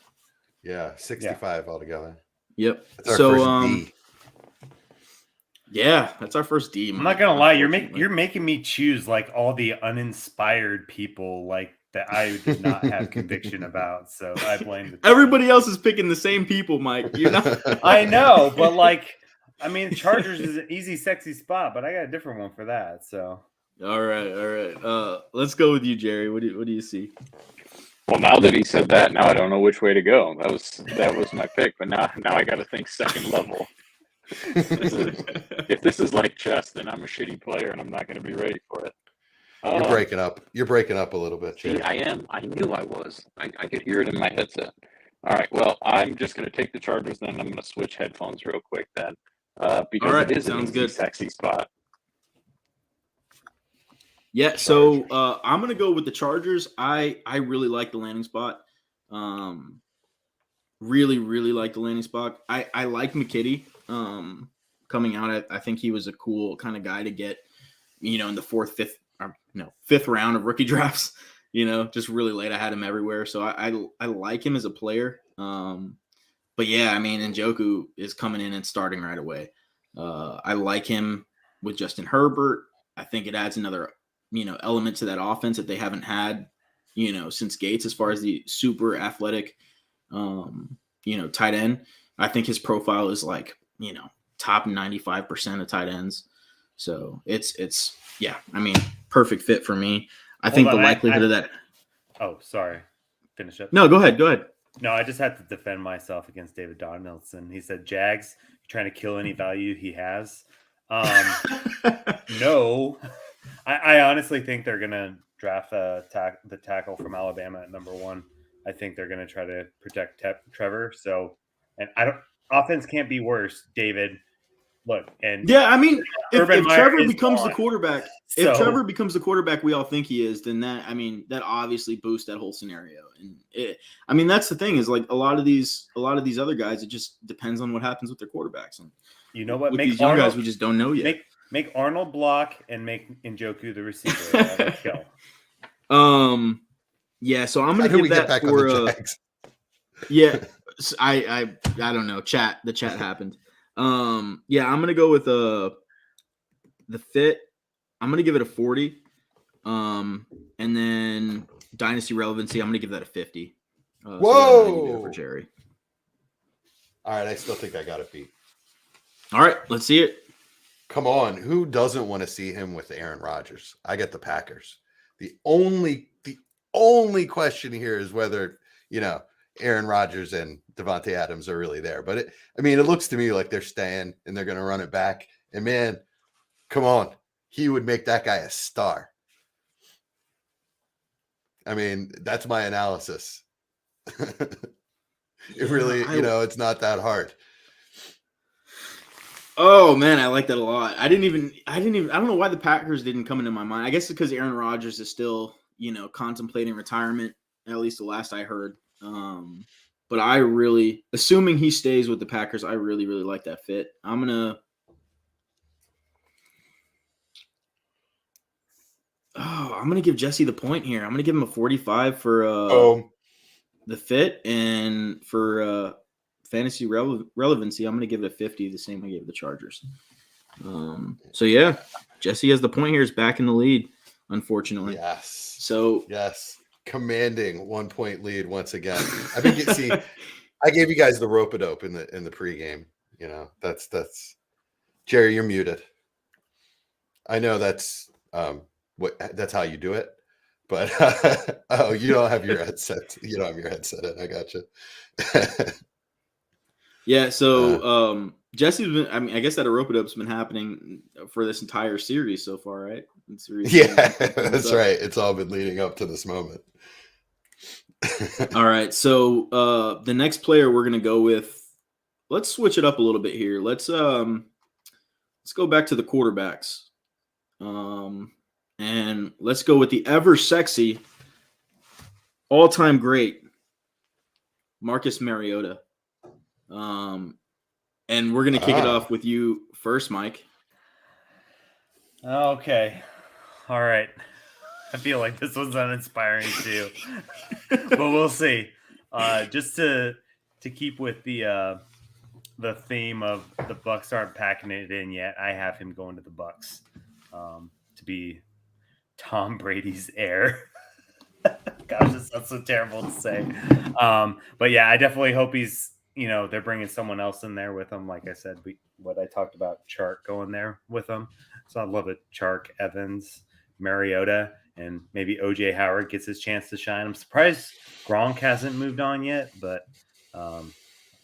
Yeah, 65 altogether. Yep. That's our first D. Yeah, that's our first D. I'm not gonna lie, you're making me choose all the uninspired people that I did not have conviction about. So I blame everybody else is picking the same people, Mike. You're not. I know, but Chargers is an easy, sexy spot, but I got a different one for that. So all right. Let's go with you, Jerry. What do you see? Well, now that he said that, now I don't know which way to go. That was my pick, but now I got to think second level. If this is like chess, then I'm a shitty player and I'm not going to be ready for it. You're breaking up. You're breaking up a little bit. Jerry. See, I am. I knew I was. I could hear it in my headset. All right. Well, I'm just going to take the Chargers. Then I'm going to switch headphones real quick. Then, because it is an easy, sexy spot. Yeah, so I'm gonna go with the Chargers. I really like the landing spot. Really like the landing spot. I like McKitty coming out. I think he was a cool kind of guy to get, in the fifth round of rookie drafts. Just really late. I had him everywhere, so I like him as a player. But yeah, I mean, Njoku is coming in and starting right away. I like him with Justin Herbert. I think it adds another element to that offense that they haven't had, since Gates, as far as the super athletic, tight end. I think his profile is like, top 95% of tight ends. So it's yeah, I mean, perfect fit for me. I think the likelihood of that. Oh, sorry. Finish up. No, go ahead. No, I just had to defend myself against David Donaldson. He said, Jags, trying to kill any value he has. No. I honestly think they're going to draft the tackle from Alabama at number 1. I think they're going to try to protect Trevor. So, and offense can't be worse, David. Look, and yeah, I mean, if Trevor becomes gone. the quarterback, if Trevor becomes the quarterback we all think he is, then that obviously boosts that whole scenario. And that's the thing is, like, a lot of these other guys, it just depends on what happens with their quarterbacks. And you know what? With these young guys, we just don't know yet. Make Arnold block and make Njoku the receiver. Let's go. Yeah. So I'm gonna give that for. Yeah, I don't know. The chat happened. Yeah, I'm gonna go with the fit. I'm gonna give it a 40. And then dynasty relevancy, I'm gonna give that a 50. Whoa, for Jerry. All right, I still think I got it beat. All right, let's see it. Come on, who doesn't want to see him with Aaron Rodgers? I get the Packers. The only question here is whether Aaron Rodgers and Davonte Adams are really there. But it looks to me like they're staying and they're going to run it back. And man, come on, he would make that guy a star. I mean, that's my analysis. It really, it's not that hard. Oh man, I like that a lot. I don't know why the Packers didn't come into my mind. I guess it's because Aaron Rodgers is still, contemplating retirement, at least the last I heard. But I really, assuming he stays with the Packers, I really like that fit. I'm gonna give Jesse the point here. I'm gonna give him a 45 for the fit, and for fantasy relevancy, I'm gonna give it a 50, the same I gave the Chargers. So yeah, Jesse has the point here. Is back in the lead, unfortunately. Yes. So yes. Commanding 1-point lead once again. I think I gave you guys the rope-a-dope in the pregame. That's Jerry, you're muted. I know that's that's how you do it, but you don't have your headset. You don't have your headset in. I got you. Yeah, so Jesse's been. I guess that a rope-a-dope's been happening for this entire series so far, right? Yeah, that's right. It's all been leading up to this moment. All right, so the next player we're gonna go with. Let's switch it up a little bit here. Let's go back to the quarterbacks, and let's go with the ever sexy, all-time great, Marcus Mariota. And we're gonna kick it off with you first, Mike. Okay. All right. I feel like this one's uninspiring too, but we'll see. Just to keep with the theme of the Bucs aren't packing it in yet, I have him going to the Bucs to be Tom Brady's heir. Gosh, this sounds so terrible to say. But yeah, I definitely hope he's. They're bringing someone else in there with them. Like I said, what I talked about, Chark going there with them. So I'd love it. Chark, Evans, Mariota, and maybe OJ Howard gets his chance to shine. I'm surprised Gronk hasn't moved on yet, but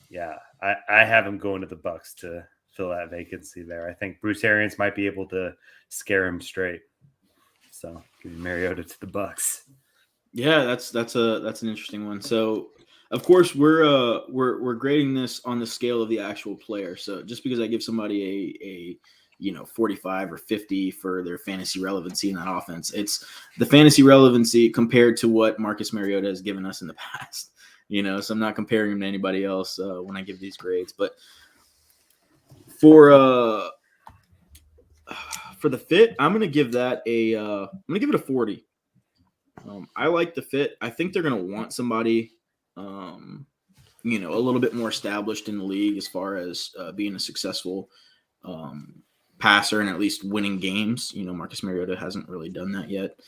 yeah, I have him going to the Bucs to fill that vacancy there. I think Bruce Arians might be able to scare him straight. So give Mariota to the Bucs. Yeah, that's an interesting one. So. Of course, we're grading this on the scale of the actual player. So just because I give somebody 45 or 50 for their fantasy relevancy in that offense. It's the fantasy relevancy compared to what Marcus Mariota has given us in the past. So I'm not comparing him to anybody else when I give these grades. But for the fit, I'm gonna give that I'm gonna give it a 40. I like the fit. I think they're gonna want somebody, a little bit more established in the league as far as being a successful passer and at least winning games. Marcus Mariota hasn't really done that yet.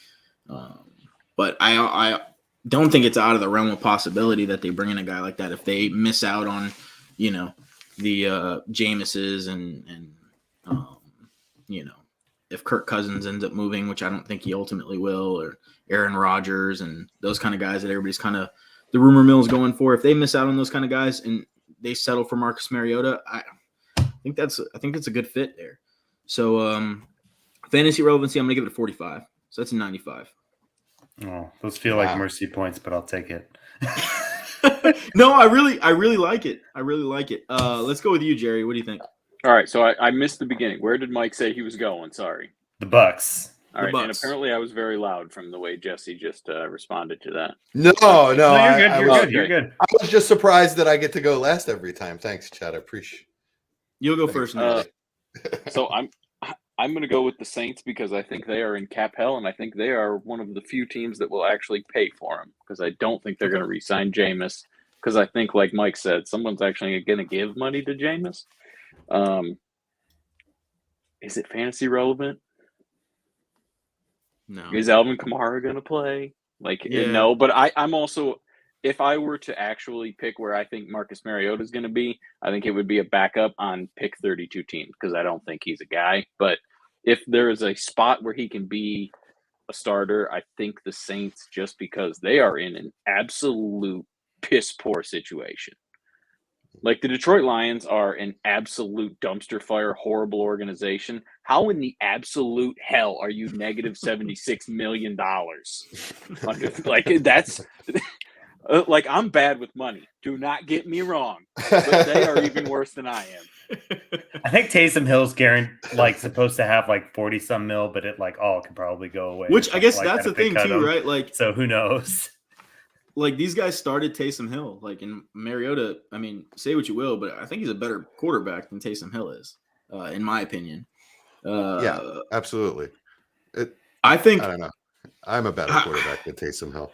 But I don't think it's out of the realm of possibility that they bring in a guy like that if they miss out on, the Jameses and if Kirk Cousins ends up moving, which I don't think he ultimately will, or Aaron Rodgers and those kind of guys that everybody's kind of the rumor mill is going for. If they miss out on those kind of guys and they settle for Marcus Mariota, I think that's a good fit there. So fantasy relevancy, I'm gonna give it a 45. So that's a 95. Oh, those feel like mercy points, but I'll take it. No, I really like it. I really like it. Let's go with you, Jerry. What do you think? All right, so I missed the beginning. Where did Mike say he was going? Sorry. The Bucks. All right, and apparently I was very loud from the way Jesse just responded to that. No, You're good. I was just surprised that I get to go last every time. Thanks, Chad. I appreciate. You'll go first. So I'm going to go with the Saints because I think they are in cap hell, and I think they are one of the few teams that will actually pay for him because I don't think they're going to re-sign Jameis because I think, like Mike said, someone's actually going to give money to Jameis. Is it fantasy relevant? No. Is Alvin Kamara going to play? No, but I'm also, if I were to actually pick where I think Marcus Mariota is going to be, I think it would be a backup on pick 32 team because I don't think he's a guy. But if there is a spot where he can be a starter, I think the Saints, just because they are in an absolute piss poor situation. Like the Detroit Lions are an absolute dumpster fire, horrible organization. How in the absolute hell are you negative $76 million? Like that's like I'm bad with money. Do not get me wrong, but they are even worse than I am. I think Taysom Hill's supposed to have 40 some mil, but it all could probably go away. Which I guess that's the thing too, right? So who knows? These guys started Taysom Hill, in Mariota. I mean, say what you will, but I think he's a better quarterback than Taysom Hill is, in my opinion. Yeah, absolutely. I don't know. I'm a better quarterback than Taysom Hill.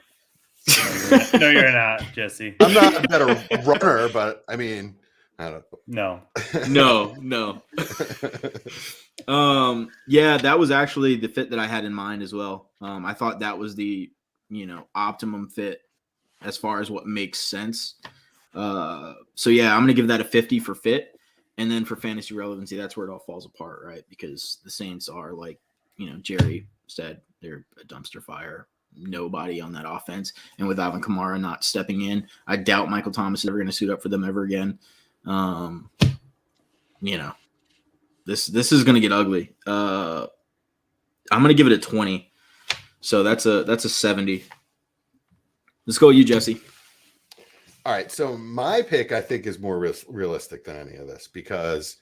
No, you're not, Jesse. I'm not a better runner, but I mean, I don't know. No. Yeah, that was actually the fit that I had in mind as well. I thought that was the, optimum fit as far as what makes sense. So yeah, I'm going to give that a 50 for fit. And then for fantasy relevancy, that's where it all falls apart, right? Because the Saints are Jerry said, they're a dumpster fire. Nobody on that offense. And with Alvin Kamara not stepping in, I doubt Michael Thomas is ever going to suit up for them ever again. This is going to get ugly. I'm going to give it a 20. So that's a 70. Let's go with you, Jesse. All right. So my pick, I think, is more realistic than any of this because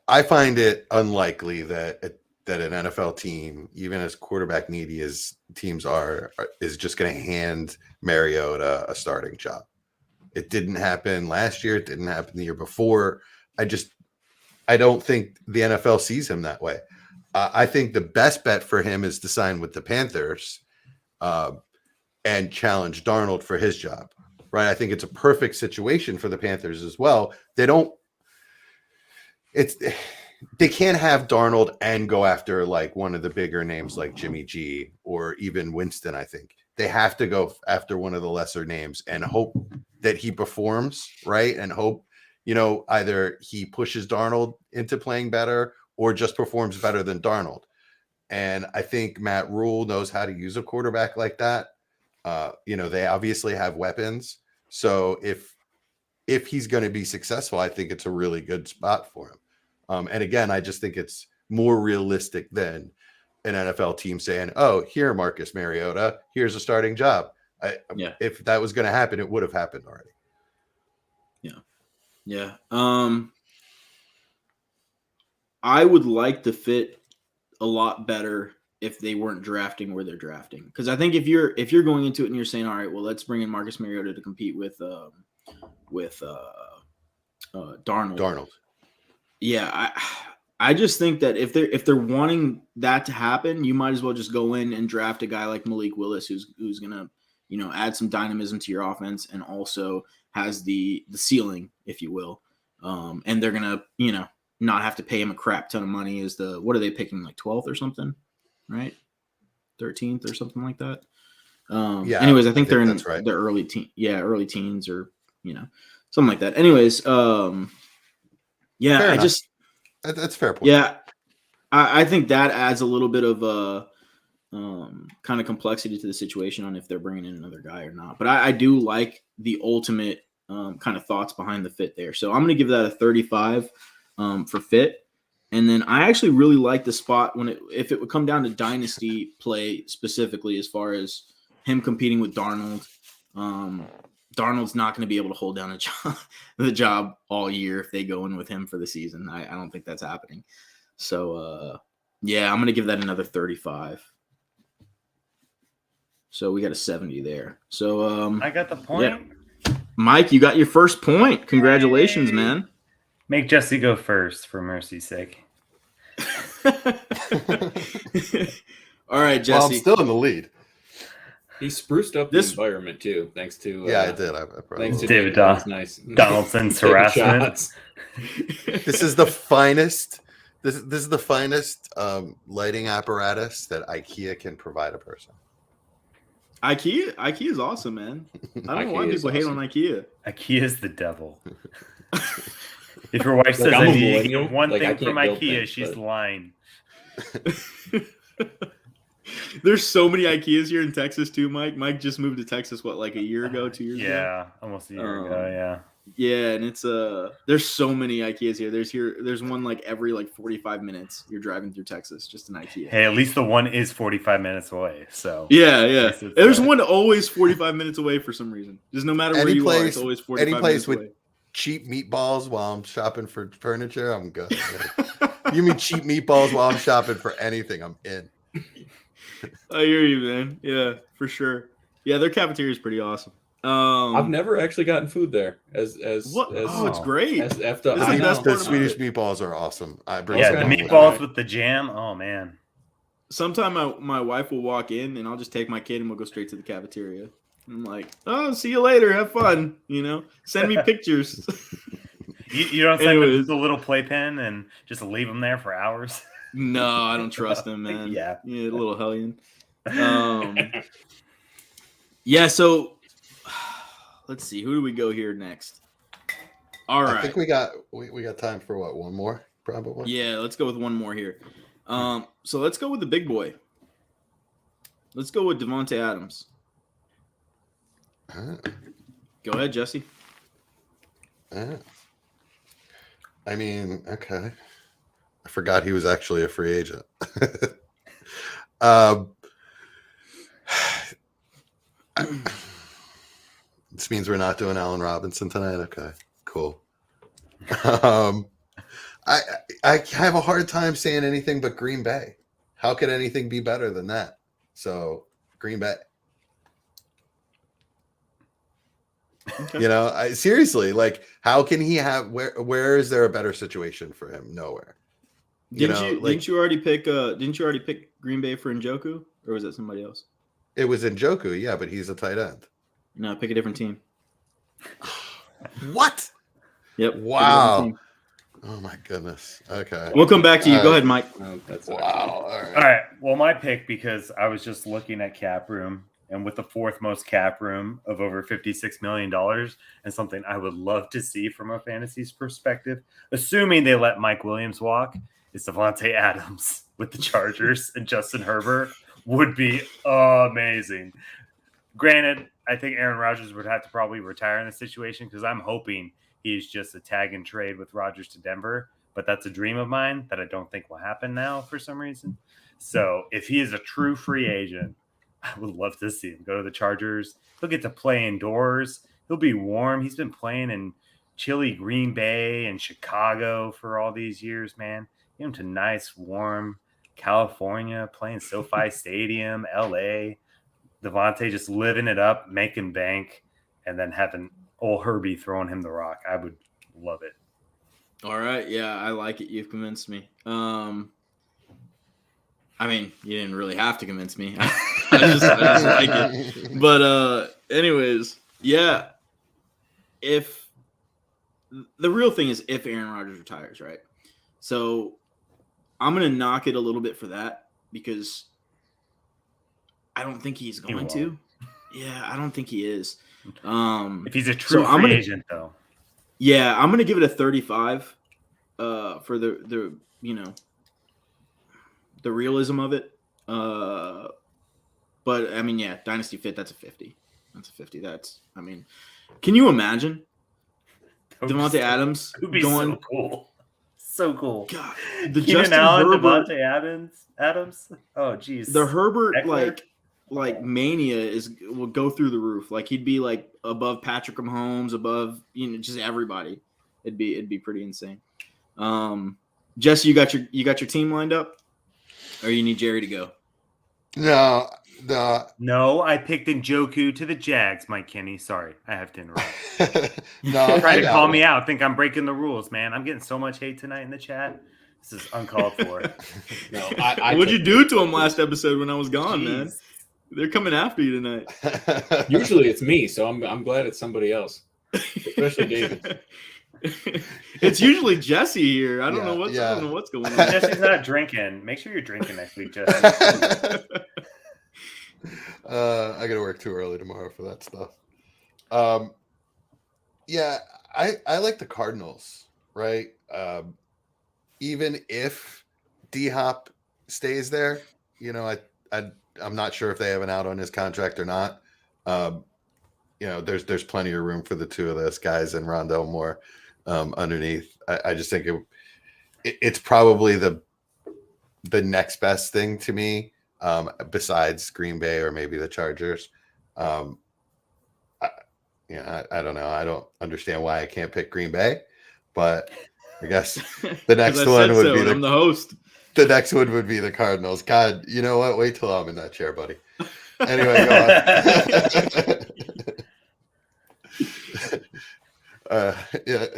I find it unlikely that an NFL team, even as quarterback needy as teams are, is just going to hand Mariota a starting job. It didn't happen last year. It didn't happen the year before. I don't think the NFL sees him that way. I think the best bet for him is to sign with the Panthers and challenge Darnold for his job, right? I think it's a perfect situation for the Panthers as well. They can't have Darnold and go after one of the bigger names like Jimmy G or even Winston. I think they have to go after one of the lesser names and hope that he performs, right? And hope, either he pushes Darnold into playing better or just performs better than Darnold. And I think Matt Rule knows how to use a quarterback like that. They obviously have weapons. So if he's going to be successful, I think it's a really good spot for him. And again, I just think it's more realistic than an NFL team saying, "Oh, here, Marcus Mariota, here's a starting job." If that was going to happen, it would have happened already. Yeah. I would like the fit a lot better if they weren't drafting where they're drafting. Because I think if you're going into it and you're saying, all right, well, let's bring in Marcus Mariota to compete with Darnold. Yeah, I just think that if they're wanting that to happen, you might as well just go in and draft a guy like Malik Willis, who's gonna add some dynamism to your offense and also has the ceiling, if you will. And they're gonna not have to pay him a crap ton of money. What are they picking, like 12th or something, right? 13th or something like that. Anyways, I think they're in the early teens or something like that. Anyways, that's fair point. Yeah, I think that adds a little bit of kind of complexity to the situation on if they're bringing in another guy or not. But I do like the ultimate kind of thoughts behind the fit there. So I'm going to give that a 35 for fit. And then I actually really like the spot if it would come down to dynasty play specifically, as far as him competing with Darnold. Darnold's not going to be able to hold down the job all year if they go in with him for the season. I don't think that's happening. So, I'm going to give that another 35. So we got a 70 there. So I got the point. Yeah. Mike, you got your first point. Congratulations, man. Make Jesse go first, for mercy's sake. All right, Jesse. Well, I'm still in the lead. He spruced up the environment too, thanks to I did. Thanks to David nice. Donaldson's harassment. This is the finest. This is the finest lighting apparatus that IKEA can provide a person. IKEA is awesome, man. I don't know why people hate on IKEA. IKEA is the devil. If your wife says I need to get one thing from IKEA, she's lying. There's so many IKEAs here in Texas too, Mike. Mike just moved to Texas, like a year ago, 2 years ago? Yeah, almost a year ago, yeah. Yeah, and it's there's so many IKEAs here. There's one like every 45 minutes you're driving through Texas, just an IKEA. Hey, at least the one is 45 minutes away. So yeah. There's one always 45 minutes away for some reason. Just no matter where you are, it's always 45 minutes away. Cheap meatballs while I'm shopping for furniture, I'm good. You mean cheap meatballs while I'm shopping for anything, I'm in. I hear you, man. Yeah, for sure. Yeah, their cafeteria is pretty awesome. I've never actually gotten food there. It's great. The Swedish meatballs are awesome. The meatballs with the jam. Oh man. Sometime my wife will walk in and I'll just take my kid and we'll go straight to the cafeteria. I'm like, oh, see you later. Have fun. Send me pictures. You don't send them the little playpen and just leave them there for hours? No, I don't trust them, man. Yeah, a little hellion. So let's see. Who do we go here next? All right. I think we got time for one more, probably. Yeah, let's go with one more here. So let's go with the big boy. Let's go with Davonte Adams. Go ahead, Jesse. I mean, okay. I forgot he was actually a free agent. This means we're not doing Allen Robinson tonight. Okay, cool. I have a hard time saying anything but Green Bay. How could anything be better than that? So Green Bay. Okay. Seriously, how can he have where is there a better situation for him? Nowhere. Didn't you already pick Green Bay for Njoku, or was that somebody else? It was Njoku, yeah, but he's a tight end. No, pick a different team. What? Yep. Wow. Oh my goodness. Okay. We'll come back to you. Go ahead, Mike. Wow. All right. Well, my pick, because I was just looking at cap room, and with the fourth most cap room of over $56 million, and something I would love to see from a fantasy perspective, assuming they let Mike Williams walk, is Davonte Adams with the Chargers and Justin Herbert would be amazing. Granted, I think Aaron Rodgers would have to probably retire in this situation because I'm hoping he's just a tag and trade with Rodgers to Denver, but that's a dream of mine that I don't think will happen now for some reason. So if he is a true free agent, I would love to see him go to the Chargers. He'll get to play indoors. He'll be warm. He's been playing in chilly Green Bay and Chicago for all these years, man. Get him to nice, warm California, playing SoFi Stadium, LA. Devonte just living it up, making bank, and then having old Herbie throwing him the rock. I would love it. All right. Yeah, I like it. You've convinced me. I mean, you didn't really have to convince me. I just like it. But anyways, yeah. If the real thing is if Aaron Rodgers retires, right? So I'm gonna knock it a little bit for that because I don't think he's going to. Yeah, I don't think he is. If he's a true free agent, though. Yeah, I'm gonna give it a 35 for the the realism of it. But I mean, yeah, Dynasty Fit, that's a 50. That's a 50. I mean, can you imagine Devonte Adams going so cool? So cool. God, the Keenan Justin Allen, Herbert, Devonte Adams. Oh, geez. the Herbert Eckler? like mania will go through the roof. Like he'd be like above Patrick Mahomes, above just everybody. It'd be pretty insane. Jesse, you got your team lined up, or you need Jerry to go? No. No, I picked Njoku to the Jags, Mike Kenny. Sorry, I have to interrupt. No, Trying to call me out. Think I'm breaking the rules, man. I'm getting so much hate tonight in the chat. This is uncalled for. No, What'd you do to him last episode when I was gone, Jeez. man? They're coming after you tonight. Usually it's me, so I'm glad it's somebody else, especially David. It's usually Jesse here. I don't know what's going on. Jesse's not drinking. Make sure you're drinking next week, Jesse. I gotta work too early tomorrow for that stuff. Yeah, I like the Cardinals, right? Even if D-Hop stays there, I'm not sure if they have an out on his contract or not. There's plenty of room for the two of those guys and Rondell Moore underneath. I just think it's probably the next best thing to me, besides Green Bay or maybe the Chargers. I don't know. I don't understand why I can't pick Green Bay, but I guess the next one would be I'm the host. The next one would be the Cardinals. God, you know what? Wait till I'm in that chair, buddy. Anyway,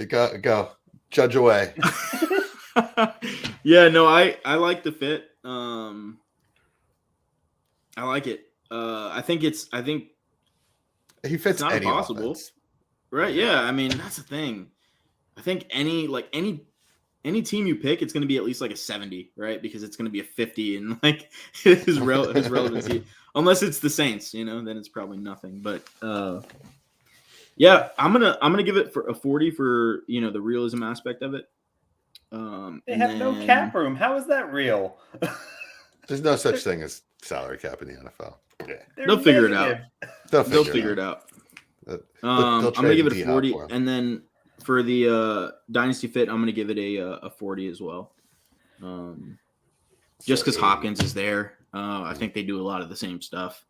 go on. Go. Judge away. Yeah, no, I like the fit. I like it. I think he fits it's not any impossible. offense. Right? Yeah, I mean that's the thing. I think any team you pick, it's going to be at least like a 70, right? Because it's going to be a 50 and like his relevancy. Unless it's the Saints, then it's probably nothing. But yeah, I'm gonna give it for a 40 for the realism aspect of it. They have no cap room. How is that real? There's no such thing as salary cap in the NFL. Yeah, they'll figure it out. They'll figure it out. I'm I'm gonna give it a 40, and then for the Dynasty Fit, I'm gonna give it a 40 as well. Just because Hopkins is there, I think they do a lot of the same stuff.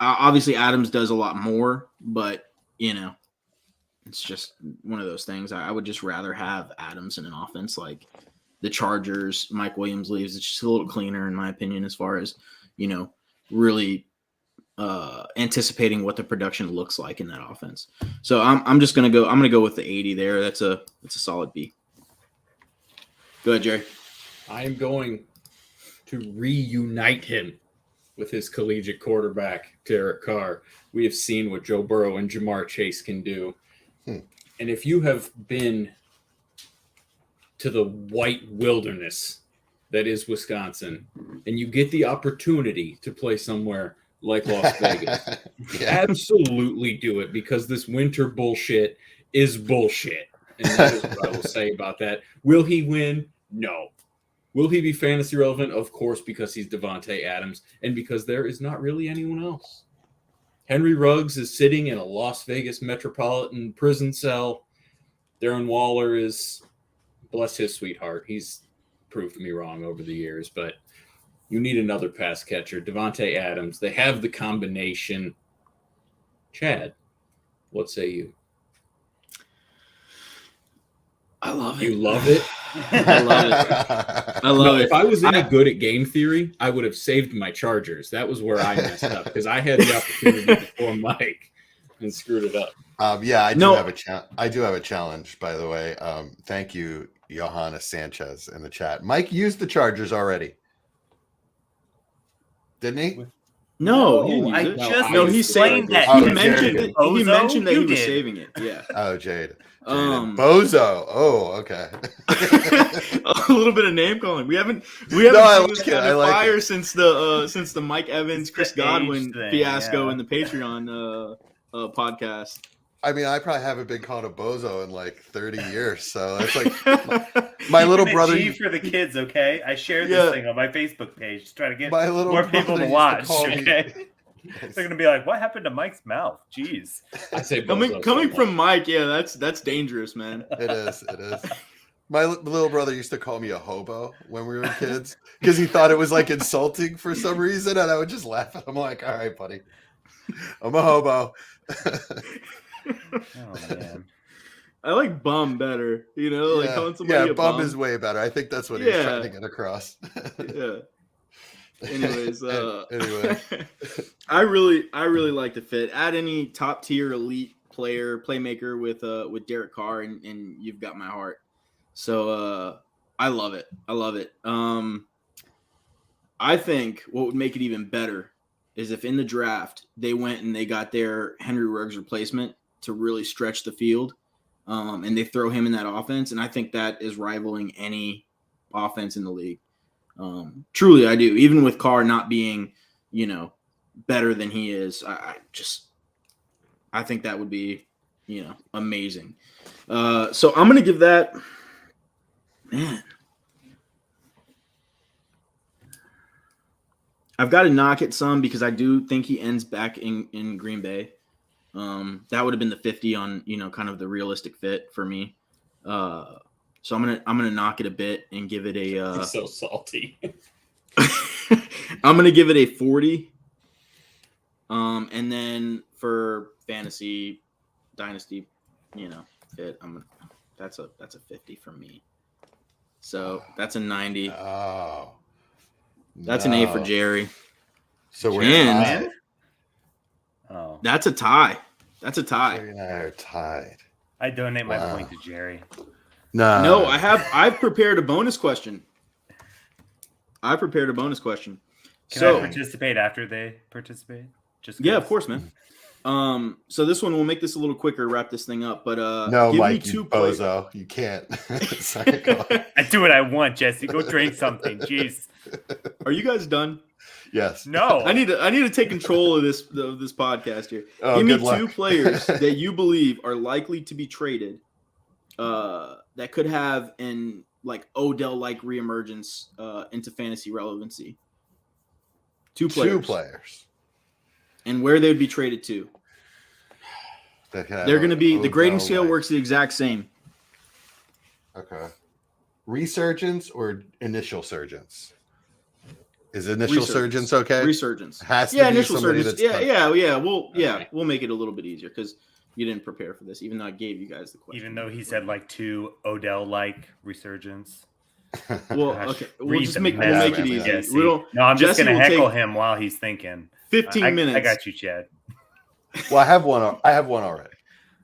Obviously Adams does a lot more, but it's just one of those things. I would just rather have Adams in an offense like the Chargers. Mike Williams leaves. It's just a little cleaner, in my opinion, as far as really anticipating what the production looks like in that offense. So I'm just gonna go with the 80 there. That's a solid B. Go ahead, Jerry. I am going to reunite him with his collegiate quarterback, Derek Carr. We have seen what Joe Burrow and Jamar Chase can do. And if you have been to the white wilderness that is Wisconsin, and you get the opportunity to play somewhere like Las Vegas, absolutely do it, because this winter bullshit is bullshit. And that is what I will say about that. Will he win? No. Will he be fantasy relevant? Of course, because he's Davonte Adams and because there is not really anyone else. Henry Ruggs is sitting in a Las Vegas metropolitan prison cell. Darren Waller is, bless his sweetheart, he's proved me wrong over the years, but you need another pass catcher. Devonte Adams, they have the combination. Chad, what say you? I love it. You love it? I love it. I love it. If I was any good at game theory, I would have saved my Chargers. That was where I messed up because I had the opportunity before Mike and screwed it up. Yeah, I do have a challenge, by the way. Thank you, Johanna Sanchez, in the chat. Mike used the Chargers already, didn't he? No, he explained that. He mentioned that he was saving it. Yeah. Oh, Jade. Bozo. Oh, okay. A little bit of name calling. We haven't seen this kind of fire since the Mike Evans, Chris Godwin fiasco in the Patreon podcast. I mean, I probably haven't been called a bozo in like 30 years, so it's like my little brother. G for the kids, okay? I shared this thing on my Facebook page to try to get more people to watch. Okay, they're gonna be like, "What happened to Mike's mouth?" Jeez. I say coming from Mike, yeah, that's dangerous, man. It is. My little brother used to call me a hobo when we were kids because he thought it was like insulting for some reason, and I would just laugh at him like, "All right, buddy, I'm a hobo." Oh man, I like bum better. Like calling somebody a bum is way better. I think that's what he's trying to get across. Yeah. Anyways, anyway, I really like the fit. Add any top tier elite playmaker with Derek Carr, and you've got my heart. So I love it. I think what would make it even better is if in the draft they went and they got their Henry Ruggs replacement to really stretch the field, and they throw him in that offense, and I think that is rivaling any offense in the league. Truly, I do. Even with Carr not being, better than he is, I think that would be, amazing. So I'm gonna give that, man. I've got to knock it some because I do think he ends back in Green Bay. That would have been the 50 on, kind of the realistic fit for me. So I'm gonna knock it a bit and give it a. He's so salty. I'm gonna give it a 40. And then for fantasy Dynasty, fit. That's a 50 for me. So that's a 90. Oh. That's an A for Jerry. So we're tied. Oh, that's a tie. Jerry and I are tied. I donate my point to Jerry. No, I've prepared a bonus question. Can I participate after they participate? Of course, man. So this one, we'll make this a little quicker, wrap this thing up. But no, give Mike, me two bozo, you can't. Sorry, I do what I want, Jesse. Go drink something. Jeez. Are you guys done? Yes. No. I need to take control of this podcast here. Oh, give me two players that you believe are likely to be traded. That could have an Odell-like reemergence into fantasy relevancy. Two players. And where they would be traded to. They're going to be the grading scale works the exact same. Okay. Resurgence or initial surgence? Is initial surgence okay? Resurgence. Has to be initial somebody surgence. that's We'll make it a little bit easier because you didn't prepare for this, even though I gave you guys the question. Even though he said two Odell-like resurgence. Well, okay. We'll make it easy. I'm just going to heckle him while he's thinking. 15 minutes. I got you, Chad. Well, I have one already.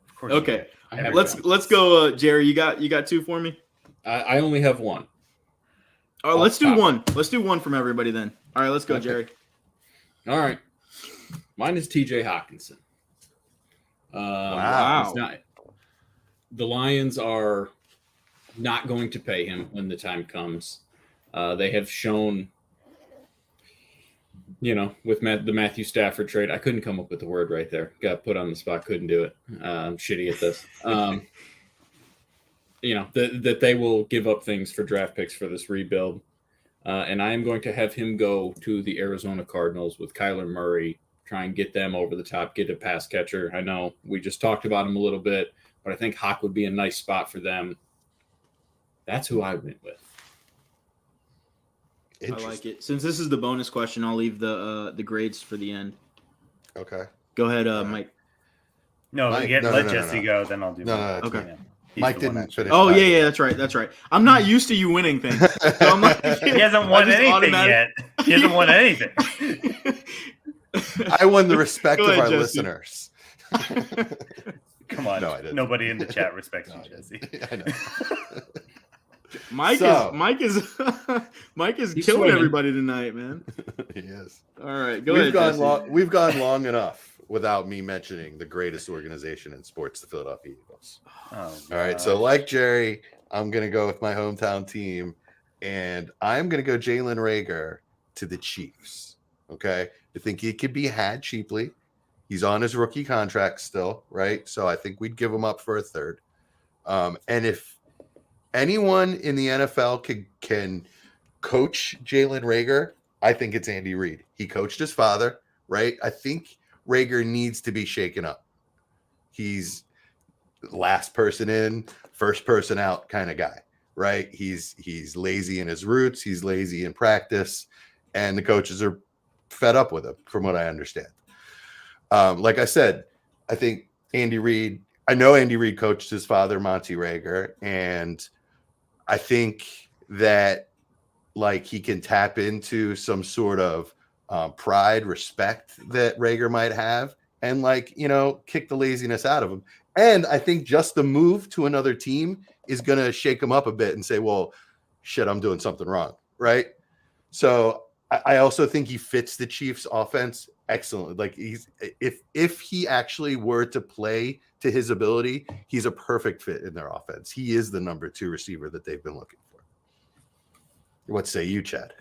Of course. Okay. Let's go, Jerry. You got two for me? I only have one. All right, let's do one. Let's do one from everybody then. All right, let's go, Jerry. All right. Mine is TJ Hawkinson. Wow. The Lions are not going to pay him when the time comes. They have shown, with the Matthew Stafford trade, I couldn't come up with the word right there. Got put on the spot, couldn't do it. I'm shitty at this. That they will give up things for draft picks for this rebuild. And I am going to have him go to the Arizona Cardinals with Kyler Murray, try and get them over the top, get a pass catcher. I know we just talked about him a little bit, but I think Hawk would be a nice spot for them. That's who I went with. I like it. Since this is the bonus question, I'll leave the grades for the end. Okay. Go ahead, Mike. Let Jesse go, then I'll do No. Okay. Mike didn't finish. Oh yeah, that's right. I'm not used to you winning things. So I'm like, He hasn't won anything yet. He hasn't won anything. I won the respect Go of ahead, our Jesse. listeners. Come on. No, I didn't. Nobody in the chat respects you, Jesse. I know. Mike is He's killing swimming. everybody tonight, man. He is. All right, go ahead. Jesse. We've gone long enough without me mentioning the greatest organization in sports, the Philadelphia Eagles. Oh, All right, so like Jerry, I'm going to go with my hometown team, and I'm going to go Jalen Reagor to the Chiefs. Okay, I think he could be had cheaply. He's on his rookie contract still, right? So I think we'd give him up for a third. And if anyone in the NFL can coach Jalen Reagor, I think it's Andy Reid. He coached his father, right? I think Reagor needs to be shaken up. He's last person in, first person out kind of guy, right? He's lazy in his roots. He's lazy in practice, and the coaches are fed up with him, from what I understand. Like I said, I think Andy Reid. I know Andy Reid coached his father, Monty Reagor, and I think that like he can tap into some sort of pride, respect that Reagor might have, and kick the laziness out of him. And I think just the move to another team is going to shake him up a bit and say, well, shit, I'm doing something wrong. Right. So I also think he fits the Chiefs offense excellently. Like if he actually were to play to his ability, he's a perfect fit in their offense. He is the number 2 receiver that they've been looking for. What say you, Chad?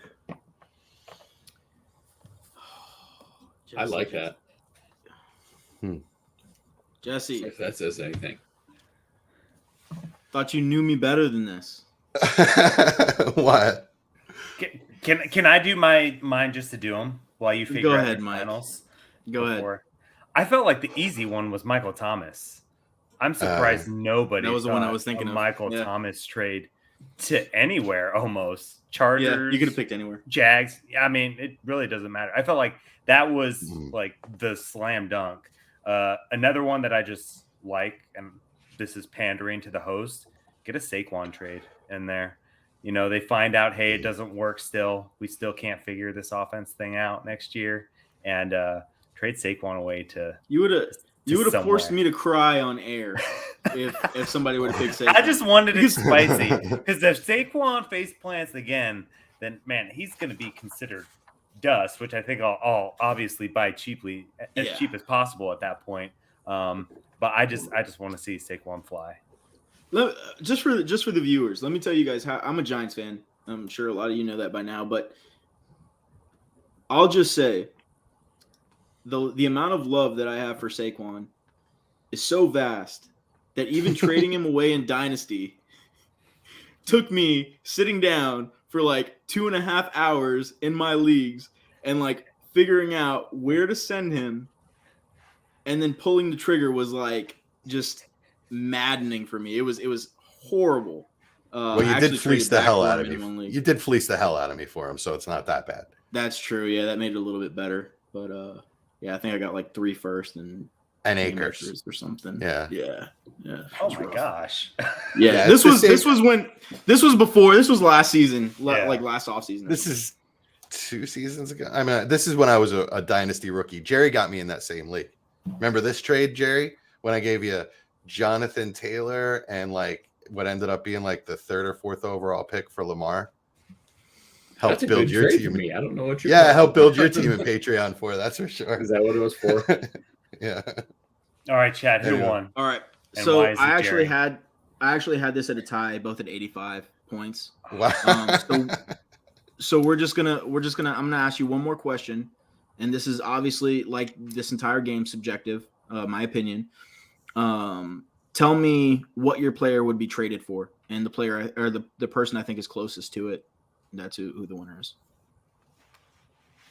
I like that. Jesse, If that says anything. thought you knew me better than this. What? Can I do mine just to do them while you figure Go out ahead, your Mike. finals? Go ahead. I felt like the easy one was Michael Thomas. I'm surprised nobody that was the one I was thought thinking a of. Michael Yeah. Thomas trade to anywhere almost. Chargers. Yeah, you could have picked anywhere. Jags. I mean, it really doesn't matter. I felt like that was like the slam dunk. Another one that I just like, and this is pandering to the host, get a Saquon trade in there. They find out, hey, it doesn't work still. We still can't figure this offense thing out next year. And trade Saquon away to You would have somewhere. forced me to cry on air if somebody would have picked Saquon. I just wanted it spicy. Because if Saquon face plants again, then, man, he's going to be considered dust, which I think I'll obviously buy cheaply, as cheap as possible at that point. But I just want to see Saquon fly. Just for the viewers, let me tell you guys how I'm a Giants fan. I'm sure a lot of you know that by now, but I'll just say the amount of love that I have for Saquon is so vast that even trading him away in Dynasty took me sitting down for like 2.5 hours in my leagues and like figuring out where to send him, and then pulling the trigger was like just maddening for me. It was horrible. Well, you did fleece the hell out of me. You did fleece the hell out of me for him, so it's not that bad. That's true. Yeah, that made it a little bit better. But yeah, I think I got like 3 first and acres or something. Yeah. Oh my gosh. Yeah, this was last season, like last off season. This is 2 seasons ago. I mean, this is when I was a dynasty rookie. Jerry got me in that same league. Remember this trade, Jerry? When I gave you Jonathan Taylor and like what ended up being like the 3rd or 4th overall pick for Lamar. Help build your team. For me. I don't know what you're. Yeah, help build your team in Patreon for. That's for sure. Is that what it was for? Yeah. All right, Chad. Who won? All right. And So why is it I actually Jerry? had this at a tie, both at 85 points. Wow. So I'm gonna ask you one more question, and this is obviously like this entire game subjective, my opinion. Tell me what your player would be traded for, and the player or the person I think is closest to it. That's who the winner is.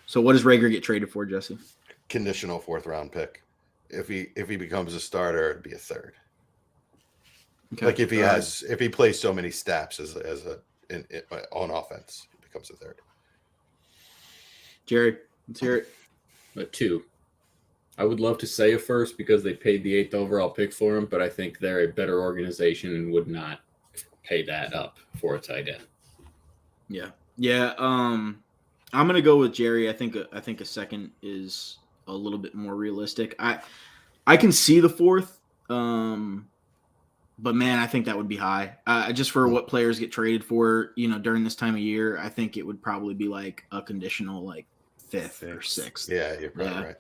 So what does Reagor get traded for, Jesse? Conditional 4th round pick. If he becomes a starter, it'd be a 3rd. Okay. Like if he plays so many snaps on offense, it becomes a 3rd. Jerry, let's hear it. A 2. I would love to say a first because they paid the 8th overall pick for him, but I think they're a better organization and would not pay that up for a tight end. Yeah. Yeah. I'm gonna go with Jerry. I think a second is a little bit more realistic. I can see the 4th, but man, I think that would be high. Just for what players get traded for, during this time of year, I think it would probably be like a conditional like 5th or 6th. Yeah, you're probably right.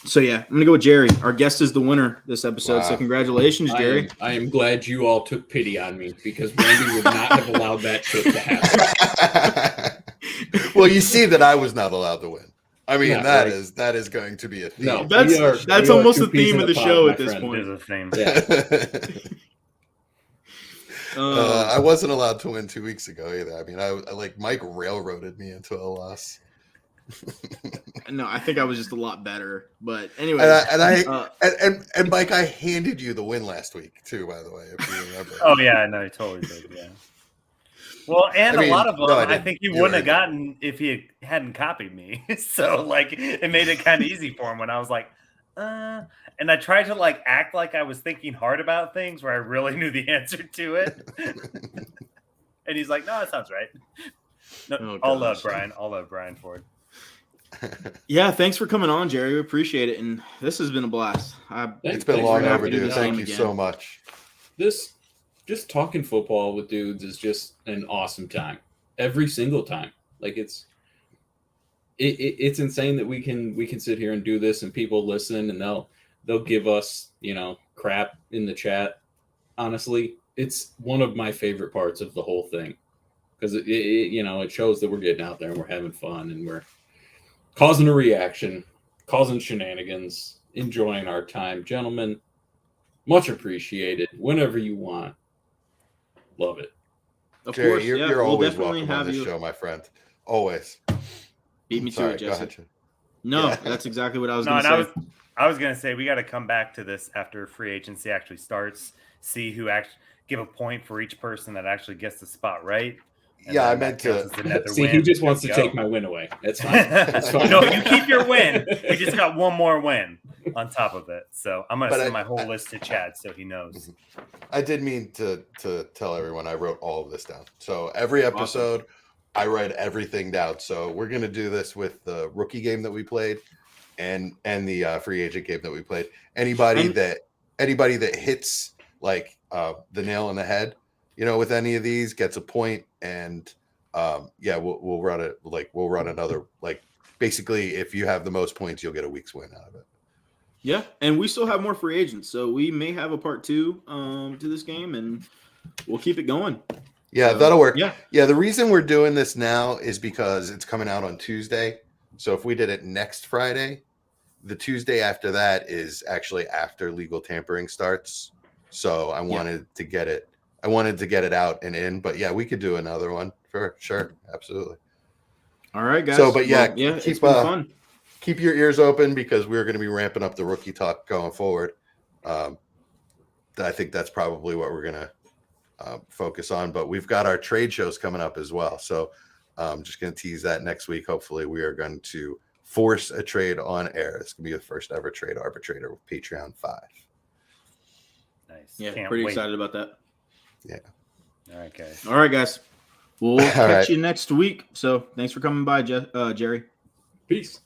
So yeah, I'm gonna go with Jerry. Our guest is the winner this episode. Wow. So congratulations, Jerry. I am glad you all took pity on me because Randy would not have allowed that shit to happen. Well, you see that I was not allowed to win. I mean, Yeah, that right. is going to be a theme. No, that's almost the theme of the show at this There's point. a thing. Yeah. I wasn't allowed to win 2 weeks ago either. I mean, I like Mike railroaded me into a loss. No, I think I was just a lot better. But anyway, and Mike, I handed you the win last week too. By the way, if you remember. Oh yeah, no, I totally did. Yeah. Well, and a lot of them, I think he wouldn't have gotten if he hadn't copied me. So like, it made it kind of easy for him when I was like, and I tried to like act like I was thinking hard about things where I really knew the answer to it. And he's like, "No, that sounds right." No, I'll love Brian Ford. Yeah, thanks for coming on, Jerry. We appreciate it, and this has been a blast. It's been long overdue. Thank you so much. Just talking football with dudes is just an awesome time. Every single time, like it's insane that we can sit here and do this, and people listen, and they'll give us crap in the chat. Honestly, it's one of my favorite parts of the whole thing because it shows that we're getting out there and we're having fun and we're causing a reaction, causing shenanigans, enjoying our time. Gentlemen, much appreciated. Whenever you want. Love it. Of Jerry, course, you're always welcome on this show, my friend. Always. Beat me to it, Jesse. No, that's exactly what I was going to say. I was going to say we got to come back to this after free agency actually starts, see who actually give a point for each person that actually gets the spot right. Yeah, I meant to. See, he just wants to take my win away. That's fine. That's fine. No, you keep your win. We just got one more win on top of it. So I'm going to send my whole list to Chad so he knows. I did mean to tell everyone I wrote all of this down. So every episode, I write everything down. So we're going to do this with the rookie game that we played and the free agent game that we played. Anybody that hits like the nail on the head, with any of these gets a point, and we'll run it we'll run another basically if you have the most points you'll get a week's win out of it. Yeah, and we still have more free agents, so we may have a part 2 to this game, and we'll keep it going. Yeah, that'll work. Yeah. The reason we're doing this now is because it's coming out on Tuesday. So if we did it next Friday, the Tuesday after that is actually after legal tampering starts. So I wanted to get it out and in, but yeah, we could do another one for sure. Absolutely. All right, guys. So, but it's been fun. Keep your ears open because we're going to be ramping up the rookie talk going forward. I think that's probably what we're going to focus on, but we've got our trade shows coming up as well. So I'm just going to tease that next week. Hopefully we are going to force a trade on air. It's going to be the first ever trade arbitrator with Patreon 5. Nice. Yeah, pretty excited about that. Yeah. All right, guys. We'll catch you next week. So thanks for coming by, Jerry. Peace.